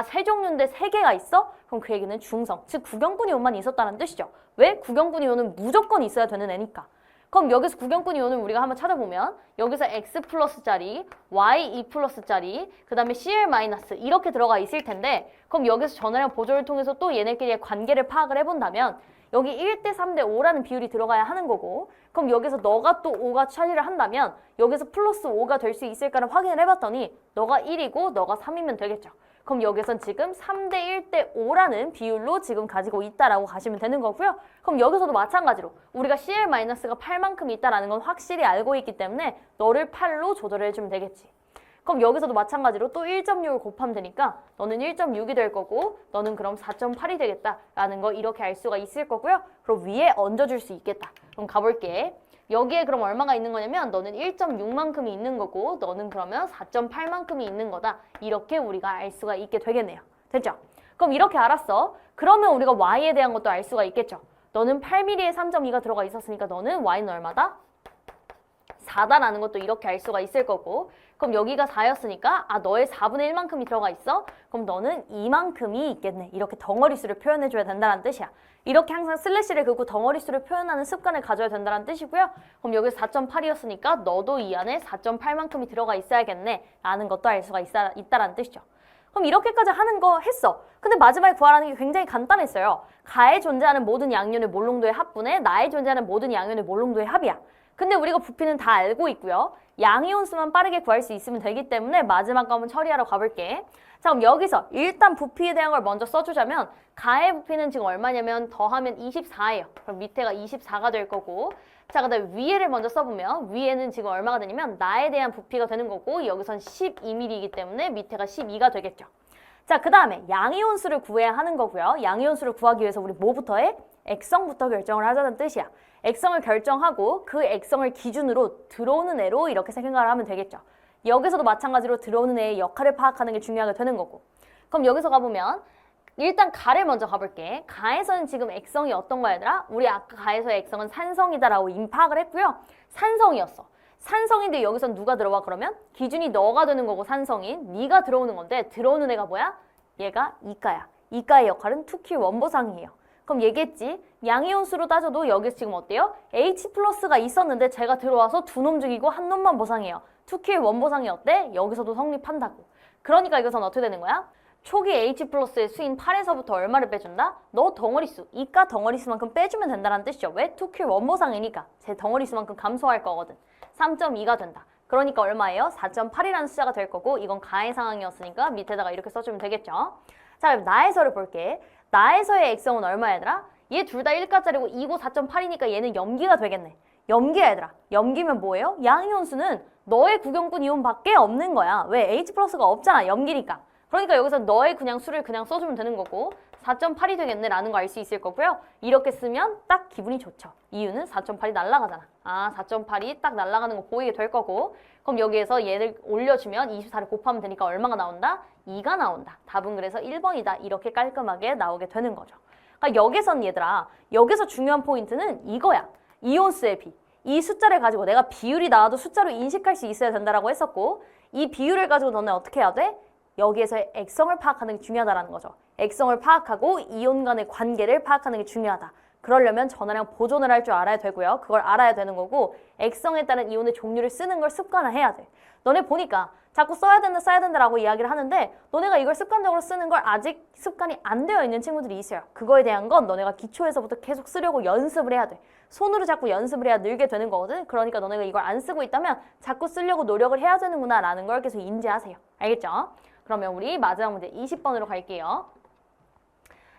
세 종류인데 세 개가 있어? 그럼 그 얘기는 중성, 즉 구경꾼 이온만 있었다는 뜻이죠. 왜? 구경꾼 이온은 무조건 있어야 되는 애니까. 그럼 여기서 구경꾼 이온을 우리가 한번 찾아보면 여기서 X 플러스짜리, Y2 플러스짜리, 그 다음에 Cl 마이너스 이렇게 들어가 있을 텐데 그럼 여기서 전하량 보조를 통해서 또 얘네끼리의 관계를 파악을 해본다면 여기 1대 3대 5라는 비율이 들어가야 하는 거고 그럼 여기서 너가 또 5가 차지를 한다면 여기서 플러스 5가 될 수 있을까를 확인을 해봤더니 너가 1이고 너가 3이면 되겠죠. 그럼 여기선 지금 3대 1대 5라는 비율로 지금 가지고 있다라고 가시면 되는 거고요. 그럼 여기서도 마찬가지로 우리가 Cl-가 8만큼 있다라는 건 확실히 알고 있기 때문에 너를 8로 조절을 해주면 되겠지. 그럼 여기서도 마찬가지로 또 1.6을 곱하면 되니까 너는 1.6이 될 거고 너는 그럼 4.8이 되겠다라는 거 이렇게 알 수가 있을 거고요. 그럼 위에 얹어줄 수 있겠다. 그럼 가볼게. 여기에 그럼 얼마가 있는 거냐면 너는 1.6만큼이 있는 거고 너는 그러면 4.8만큼이 있는 거다. 이렇게 우리가 알 수가 있게 되겠네요. 됐죠? 그럼 이렇게 알았어. 그러면 우리가 y에 대한 것도 알 수가 있겠죠. 너는 8mm에 3.2가 들어가 있었으니까 너는 y는 얼마다? 4다라는 것도 이렇게 알 수가 있을 거고 그럼 여기가 4였으니까 너의 4분의 1만큼이 들어가 있어? 그럼 너는 2만큼이 있겠네. 이렇게 덩어리수를 표현해줘야 된다는 뜻이야. 이렇게 항상 슬래시를 긋고 덩어리수를 표현하는 습관을 가져야 된다는 뜻이고요. 그럼 여기 4.8이었으니까 너도 이 안에 4.8만큼이 들어가 있어야겠네 라는 것도 알 수가 있다라는 뜻이죠. 그럼 이렇게까지 하는 거 했어. 근데 마지막에 구하라는 게 굉장히 간단했어요. 가에 존재하는 모든 양면의 몰롱도의 합분에 나에 존재하는 모든 양면의 몰롱도의 합이야. 근데 우리가 부피는 다 알고 있고요. 양이온수만 빠르게 구할 수 있으면 되기 때문에 마지막 거 한번 처리하러 가볼게. 자, 그럼 여기서 일단 부피에 대한 걸 먼저 써주자면 가의 부피는 지금 얼마냐면 더하면 24예요. 그럼 밑에가 24가 될 거고, 자, 그 다음에 위에를 먼저 써보면 위에는 지금 얼마가 되냐면 나에 대한 부피가 되는 거고 여기선 12mm이기 때문에 밑에가 12가 되겠죠. 자, 그 다음에 양이온수를 구해야 하는 거고요. 양이온수를 구하기 위해서 우리 뭐부터 해? 액성부터 결정을 하자는 뜻이야. 액성을 결정하고 그 액성을 기준으로 들어오는 애로 이렇게 생각을 하면 되겠죠. 여기서도 마찬가지로 들어오는 애의 역할을 파악하는 게 중요하게 되는 거고. 그럼 여기서 가보면 일단 가를 먼저 가볼게. 가에서는 지금 액성이 어떤 거야 얘들아? 우리 아까 가에서의 액성은 산성이다라고 이미 파악을 했고요. 산성이었어. 산성인데 여기선 누가 들어와 그러면? 기준이 너가 되는 거고 산성인 네가 들어오는 건데 들어오는 애가 뭐야? 얘가 이가야. 이가의 역할은 투키 원보상이에요. 그럼 얘기했지? 양이온수로 따져도 여기서 지금 어때요? H 플러스가 있었는데 제가 들어와서 두 놈 죽이고 한 놈만 보상해요. 투키의 원보상이 어때? 여기서도 성립한다고. 그러니까 이것은 어떻게 되는 거야? 초기 H 플러스의 수인 8에서부터 얼마를 빼준다? 너 덩어리수, 이가 덩어리수만큼 빼주면 된다는 뜻이죠. 왜? 투킬 원보상이니까 제 덩어리수만큼 감소할 거거든. 3.2가 된다. 그러니까 얼마예요? 4.8이라는 숫자가 될 거고 이건 가의 상황이었으니까 밑에다가 이렇게 써주면 되겠죠. 자, 그럼 나에서를 볼게. 나에서의 액성은 얼마 얘들아? 얘 둘 다 1가짜리고 2고 4.8이니까 얘는 염기가 되겠네. 염기야 얘들아. 염기면 뭐예요? 양이온수는 너의 구경꾼 이온밖에 없는 거야. 왜? H 플러스가 없잖아. 염기니까. 그러니까 여기서 너의 그냥 수를 그냥 써주면 되는 거고 4.8이 되겠네 라는 거 알 수 있을 거고요. 이렇게 쓰면 딱 기분이 좋죠. 이유는 4.8이 날아가잖아. 아, 4.8이 딱 날아가는 거 보이게 될 거고 그럼 여기에서 얘를 올려주면 24를 곱하면 되니까 얼마가 나온다? 2가 나온다. 답은 그래서 1번이다. 이렇게 깔끔하게 나오게 되는 거죠. 그러니까 여기선 얘들아, 여기서 중요한 포인트는 이거야. 이온수의 비. 이 숫자를 가지고 내가 비율이 나와도 숫자로 인식할 수 있어야 된다라고 했었고 이 비율을 가지고 너네 어떻게 해야 돼? 여기에서의 액성을 파악하는 게 중요하다는 거죠. 액성을 파악하고 이온 간의 관계를 파악하는 게 중요하다. 그러려면 전화량 보존을 할 줄 알아야 되고요. 그걸 알아야 되는 거고 액성에 따른 이온의 종류를 쓰는 걸 습관화해야 돼. 너네 보니까 자꾸 써야 된다라고 이야기를 하는데 너네가 이걸 습관적으로 쓰는 걸 아직 습관이 안 되어 있는 친구들이 있어요. 그거에 대한 건 너네가 기초에서부터 계속 쓰려고 연습을 해야 돼. 손으로 자꾸 연습을 해야 늘게 되는 거거든. 그러니까 너네가 이걸 안 쓰고 있다면 자꾸 쓰려고 노력을 해야 되는구나 라는 걸 계속 인지하세요. 알겠죠? 그러면 우리 마지막 문제 20번으로 갈게요.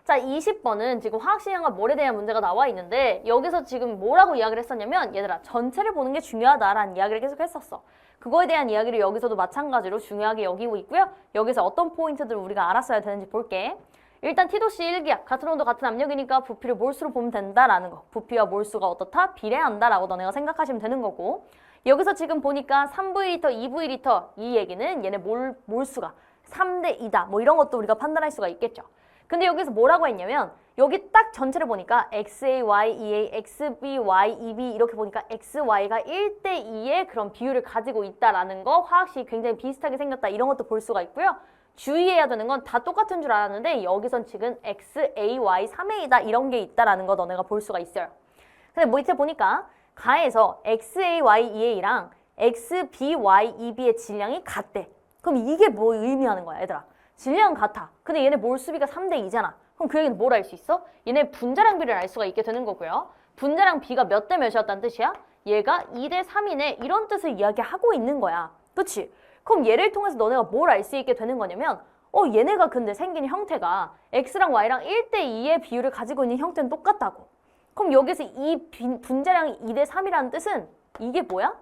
자, 20번은 지금 화학식량과 몰에 대한 문제가 나와 있는데 여기서 지금 뭐라고 이야기를 했었냐면 얘들아 전체를 보는 게 중요하다라는 이야기를 계속 했었어. 그거에 대한 이야기를 여기서도 마찬가지로 중요하게 여기고 있고요. 여기서 어떤 포인트들을 우리가 알았어야 되는지 볼게. 일단 T도씨 1기압, 같은 온도 같은 압력이니까 부피를 몰수로 보면 된다라는 거. 부피와 몰수가 어떻다? 비례한다라고 너네가 생각하시면 되는 거고 여기서 지금 보니까 3V리터, 2V리터 이 얘기는 얘네 몰수가 3대 2다. 뭐 이런 것도 우리가 판단할 수가 있겠죠. 근데 여기서 뭐라고 했냐면 여기 딱 전체를 보니까 XA, Y, EA, XB, Y, EB 이렇게 보니까 XY가 1대 2의 그런 비율을 가지고 있다라는 거 화학식이 굉장히 비슷하게 생겼다 이런 것도 볼 수가 있고요. 주의해야 되는 건 다 똑같은 줄 알았는데 여기선 지금 XAY 3A다 이런 게 있다라는 거 너네가 볼 수가 있어요. 근데 밑에 보니까 가에서 XAYEA랑 XBYEB의 질량이 같대. 그럼 이게 뭐 의미하는 거야 얘들아? 질량은 같아. 근데 얘네 몰수비가 3대 2잖아. 그럼 그 얘기는 뭘 알 수 있어? 얘네 분자량 비를 알 수가 있게 되는 거고요. 분자량 비가 몇 대 몇이었다는 뜻이야? 얘가 2대 3이네 이런 뜻을 이야기하고 있는 거야. 그치? 그럼 얘를 통해서 너네가 뭘 알 수 있게 되는 거냐면 얘네가 근데 생긴 형태가 X랑 Y랑 1대 2의 비율을 가지고 있는 형태는 똑같다고. 그럼 여기서 이 분자량이 2대 3이라는 뜻은 이게 뭐야?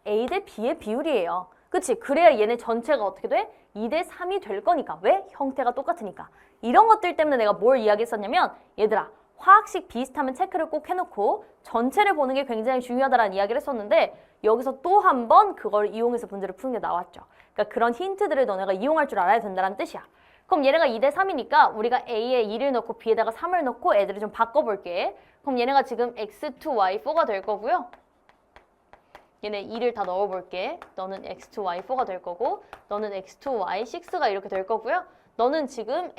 A 대 B의 비율이에요. 그치? 그래야 얘네 전체가 어떻게 돼? 2대 3이 될 거니까. 왜? 형태가 똑같으니까. 이런 것들 때문에 내가 뭘 이야기했었냐면 얘들아 화학식 비슷하면 체크를 꼭 해놓고 전체를 보는 게 굉장히 중요하다라는 이야기를 했었는데 여기서 또 한 번 그걸 이용해서 문제를 푸는 게 나왔죠. 그러니까 그런 힌트들을 너네가 이용할 줄 알아야 된다는 뜻이야. 그럼 얘네가 2대 3이니까 우리가 A에 2를 넣고 B에다가 3을 넣고 애들을 좀 바꿔볼게. 그럼 얘네가 지금 X2Y4가 될 거고요. 얘네 2를 다 넣어볼게. 너는 X2Y4가 될 거고 너는 X2Y6가 이렇게 될 거고요. 너는 지금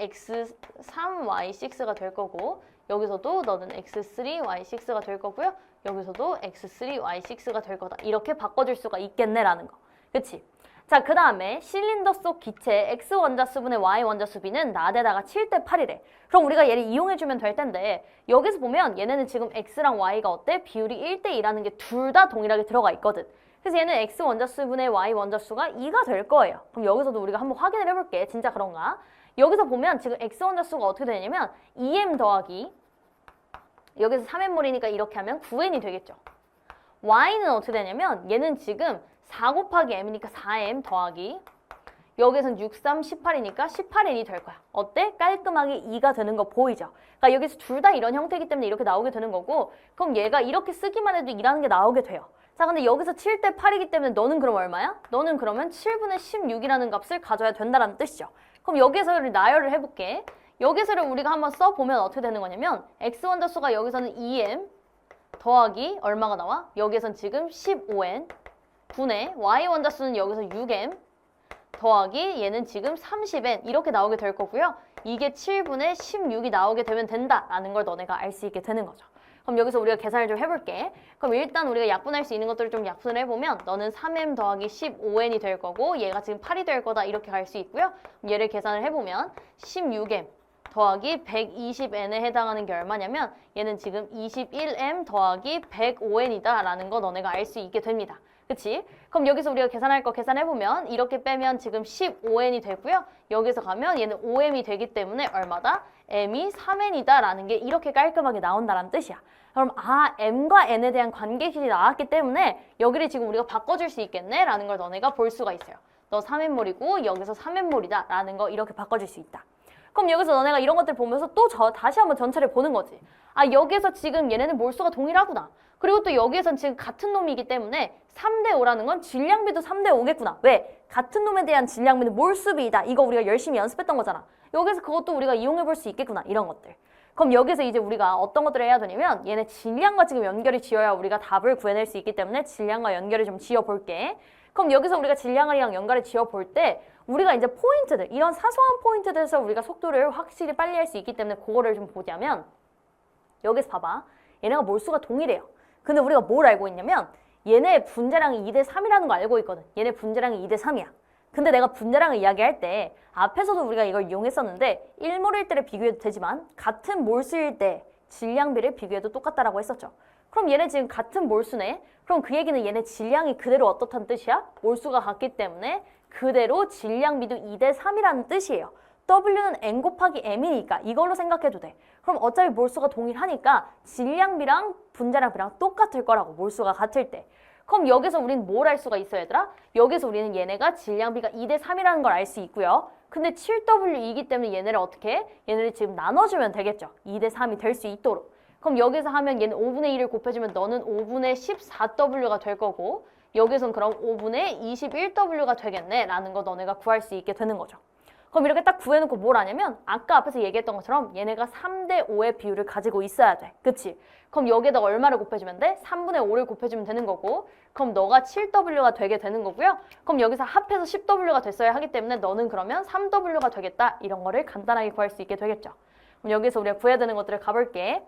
X3Y6가 될 거고 여기서도 너는 X3Y6가 될 거고요. 여기서도 X3Y6가 될 거다. 이렇게 바꿔줄 수가 있겠네라는 거. 그치? 자, 그 다음에 실린더 속 기체 X 원자수분의 Y 원자수 비는 나대다가 7대 8이래. 그럼 우리가 얘를 이용해주면 될 텐데 여기서 보면 얘네는 지금 X랑 Y가 어때? 비율이 1대 2라는 게 둘 다 동일하게 들어가 있거든. 그래서 얘는 x 원자수분의 y 원자수가 2가 될 거예요. 그럼 여기서도 우리가 한번 확인을 해볼게. 진짜 그런가? 여기서 보면 지금 x 원자수가 어떻게 되냐면 2m 더하기 여기서 3m몰이니까 이렇게 하면 9n이 되겠죠. y는 어떻게 되냐면 얘는 지금 4 곱하기 m이니까 4m 더하기 여기서는 6, 3, 18이니까 18n이 될 거야. 어때? 깔끔하게 2가 되는 거 보이죠? 그러니까 여기서 둘 다 이런 형태이기 때문에 이렇게 나오게 되는 거고 그럼 얘가 이렇게 쓰기만 해도 2라는 게 나오게 돼요. 자, 근데 여기서 7대 8이기 때문에 너는 그럼 얼마야? 너는 그러면 7분의 16이라는 값을 가져야 된다는 뜻이죠. 그럼 여기서를 나열을 해볼게. 여기서를 우리가 한번 써보면 어떻게 되는 거냐면 x 원자수가 여기서는 2m 더하기 얼마가 나와? 여기선 지금 15n 분의 y 원자수는 여기서 6m 더하기 얘는 지금 30n 이렇게 나오게 될 거고요. 이게 7분의 16이 나오게 되면 된다라는 걸 너네가 알 수 있게 되는 거죠. 그럼 여기서 우리가 계산을 좀 해볼게. 그럼 일단 우리가 약분할 수 있는 것들을 좀 약분을 해보면 너는 3m 더하기 15n이 될 거고 얘가 지금 8이 될 거다 이렇게 갈 수 있고요. 얘를 계산을 해보면 16m 더하기 120n에 해당하는 게 얼마냐면 얘는 지금 21m 더하기 105n이다 라는 거 너네가 알 수 있게 됩니다. 그치? 그럼 여기서 우리가 계산할 거 계산해보면 이렇게 빼면 지금 15n이 되고요. 여기서 가면 얘는 5m이 되기 때문에 얼마다? m이 3n이다 라는 게 이렇게 깔끔하게 나온다는 뜻이야. 그럼 m과 n에 대한 관계식이 나왔기 때문에 여기를 지금 우리가 바꿔줄 수 있겠네 라는 걸 너네가 볼 수가 있어요. 너 3n몰이고 여기서 3n몰이다 라는 거 이렇게 바꿔줄 수 있다. 그럼 여기서 너네가 이런 것들 보면서 또 다시 한번 전체를 보는 거지. 여기에서 지금 얘네는 몰수가 동일하구나. 그리고 또 여기에선 지금 같은 놈이기 때문에 3대 5라는 건 질량비도 3대 5겠구나. 왜? 같은 놈에 대한 질량비는 몰수비이다. 이거 우리가 열심히 연습했던 거잖아. 여기서 그것도 우리가 이용해 볼 수 있겠구나. 이런 것들. 그럼 여기서 이제 우리가 어떤 것들을 해야 되냐면 얘네 질량과 지금 연결이 지어야 우리가 답을 구해낼 수 있기 때문에 질량과 연결을 좀 지어볼게. 그럼 여기서 우리가 질량이랑 연결을 지어볼 때 우리가 이제 포인트들, 이런 사소한 포인트들에서 우리가 속도를 확실히 빨리 할 수 있기 때문에 그거를 좀 보자면 여기서 봐봐. 얘네가 몰수가 동일해요. 근데 우리가 뭘 알고 있냐면 얘네 분자량이 2대 3이라는 거 알고 있거든. 얘네 분자량이 2대 3이야. 근데 내가 분자량을 이야기할 때 앞에서도 우리가 이걸 이용했었는데 1몰일 때를 비교해도 되지만 같은 몰수일 때 질량비를 비교해도 똑같다라고 했었죠. 그럼 얘네 지금 같은 몰수네. 그럼 그 얘기는 얘네 질량이 그대로 어떻다는 뜻이야? 몰수가 같기 때문에 그대로 질량비도 2대 3이라는 뜻이에요. W는 n 곱하기 m이니까 이걸로 생각해도 돼. 그럼 어차피 몰수가 동일하니까 질량비랑 분자량비랑 똑같을 거라고, 몰수가 같을 때. 그럼 여기서 우리는 뭘 알 수가 있어, 얘들아? 여기서 우리는 얘네가 질량비가 2대 3이라는 걸 알 수 있고요. 근데 7W이기 때문에 얘네를 어떻게 해? 얘네를 지금 나눠주면 되겠죠. 2대 3이 될 수 있도록. 그럼 여기서 하면 얘는 5분의 1을 곱해주면 너는 5분의 14W가 될 거고 여기선 그럼 5분의 21W가 되겠네 라는 거 너네가 구할 수 있게 되는 거죠. 그럼 이렇게 딱 구해놓고 뭘 하냐면 아까 앞에서 얘기했던 것처럼 얘네가 3대 5의 비율을 가지고 있어야 돼. 그치? 그럼 여기에다 얼마를 곱해주면 돼? 3분의 5를 곱해주면 되는 거고 그럼 너가 7W가 되게 되는 거고요. 그럼 여기서 합해서 10W가 됐어야 하기 때문에 너는 그러면 3W가 되겠다. 이런 거를 간단하게 구할 수 있게 되겠죠. 그럼 여기서 우리가 구해야 되는 것들을 가볼게.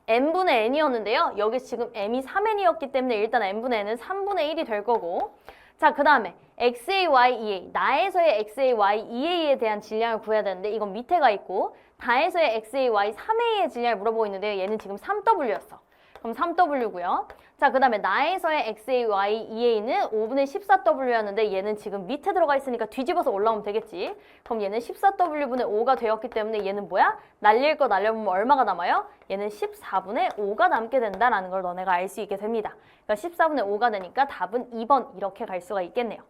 n분의 n이었는데요. 여기 지금 m이 3n이었기 때문에 일단 n분의 n은 3분의 1이 될 거고 자, 그 다음에 XA, Y, EA, 나에서의 XA, Y, EA에 대한 질량을 구해야 되는데 이건 밑에가 있고 다에서의 XA, Y, 3A의 질량을 물어보고 있는데 얘는 지금 3W였어. 그럼 3W고요. 자, 그 다음에 나에서의 XA, Y, EA는 5분의 14W였는데 얘는 지금 밑에 들어가 있으니까 뒤집어서 올라오면 되겠지. 그럼 얘는 14W분의 5가 되었기 때문에 얘는 뭐야? 날릴 거 날려보면 얼마가 남아요? 얘는 14분의 5가 남게 된다라는 걸 너네가 알 수 있게 됩니다. 그러니까 14분의 5가 되니까 답은 2번 이렇게 갈 수가 있겠네요.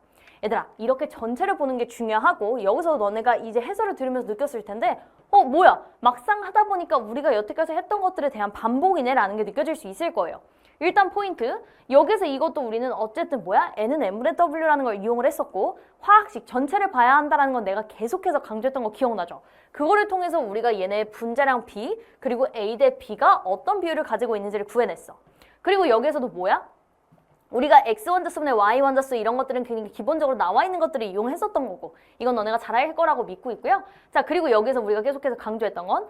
얘들아, 이렇게 전체를 보는 게 중요하고 여기서 너네가 이제 해설을 들으면서 느꼈을 텐데 뭐야? 막상 하다 보니까 우리가 여태까지 했던 것들에 대한 반복이네 라는 게 느껴질 수 있을 거예요. 일단 포인트, 여기서 이것도 우리는 어쨌든 뭐야? n은 n분의 w라는 걸 이용을 했었고 화학식 전체를 봐야 한다는 건 내가 계속해서 강조했던 거 기억나죠? 그거를 통해서 우리가 얘네의 분자량 B 그리고 A 대 B가 어떤 비율을 가지고 있는지를 구해냈어. 그리고 여기에서도 뭐야? 우리가 X 원자수분의 Y 원자수 이런 것들은 굉장히 기본적으로 나와 있는 것들을 이용했었던 거고 이건 너네가 잘 알 거라고 믿고 있고요. 자, 그리고 여기서 우리가 계속해서 강조했던 건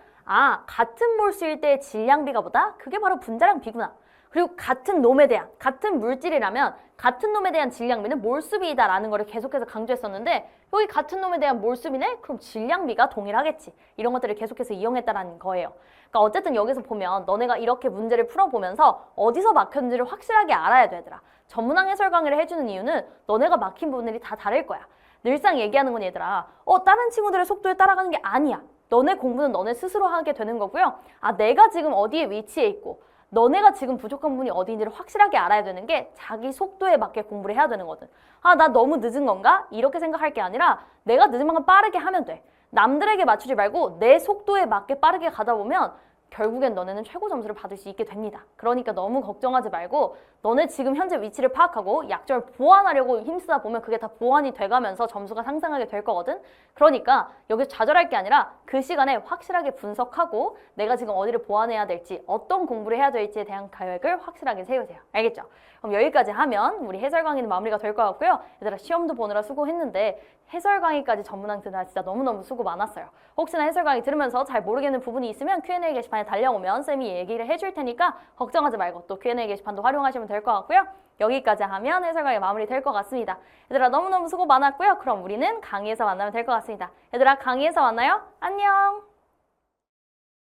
같은 몰수일 때의 질량비가 보다 그게 바로 분자량 B구나. 그리고 같은 놈에 대한, 같은 물질이라면 같은 놈에 대한 질량비는 몰수비이다라는 거를 계속해서 강조했었는데 여기 같은 놈에 대한 몰수비네? 그럼 질량비가 동일하겠지. 이런 것들을 계속해서 이용했다라는 거예요. 그러니까 어쨌든 여기서 보면 너네가 이렇게 문제를 풀어보면서 어디서 막혔는지를 확실하게 알아야 되더라. 전문항 해설 강의를 해주는 이유는 너네가 막힌 부분들이 다 다를 거야. 늘상 얘기하는 건 얘들아, 다른 친구들의 속도에 따라가는 게 아니야. 너네 공부는 너네 스스로 하게 되는 거고요. 내가 지금 어디에 위치해 있고 너네가 지금 부족한 부분이 어디인지를 확실하게 알아야 되는 게 자기 속도에 맞게 공부를 해야 되는 거든. 나 너무 늦은 건가? 이렇게 생각할 게 아니라 내가 늦은 만큼 빠르게 하면 돼. 남들에게 맞추지 말고 내 속도에 맞게 빠르게 가다 보면 결국엔 너네는 최고 점수를 받을 수 있게 됩니다. 그러니까 너무 걱정하지 말고 너네 지금 현재 위치를 파악하고 약점을 보완하려고 힘쓰다 보면 그게 다 보완이 돼가면서 점수가 상승하게 될 거거든. 그러니까 여기서 좌절할 게 아니라 그 시간에 확실하게 분석하고 내가 지금 어디를 보완해야 될지 어떤 공부를 해야 될지에 대한 계획을 확실하게 세우세요. 알겠죠? 그럼 여기까지 하면 우리 해설 강의는 마무리가 될 것 같고요. 얘들아 시험도 보느라 수고했는데 해설 강의까지 전문항 듣느라 진짜 너무너무 수고 많았어요. 혹시나 해설 강의 들으면서 잘 모르겠는 부분이 있으면 Q&A 게시판에 달려오면 쌤이 얘기를 해줄 테니까 걱정하지 말고 또 Q&A 게시판도 활용하시면 될 것 같고요. 여기까지 하면 해설 강의 마무리 될 것 같습니다. 얘들아 너무너무 수고 많았고요. 그럼 우리는 강의에서 만나면 될 것 같습니다. 얘들아 강의에서 만나요. 안녕!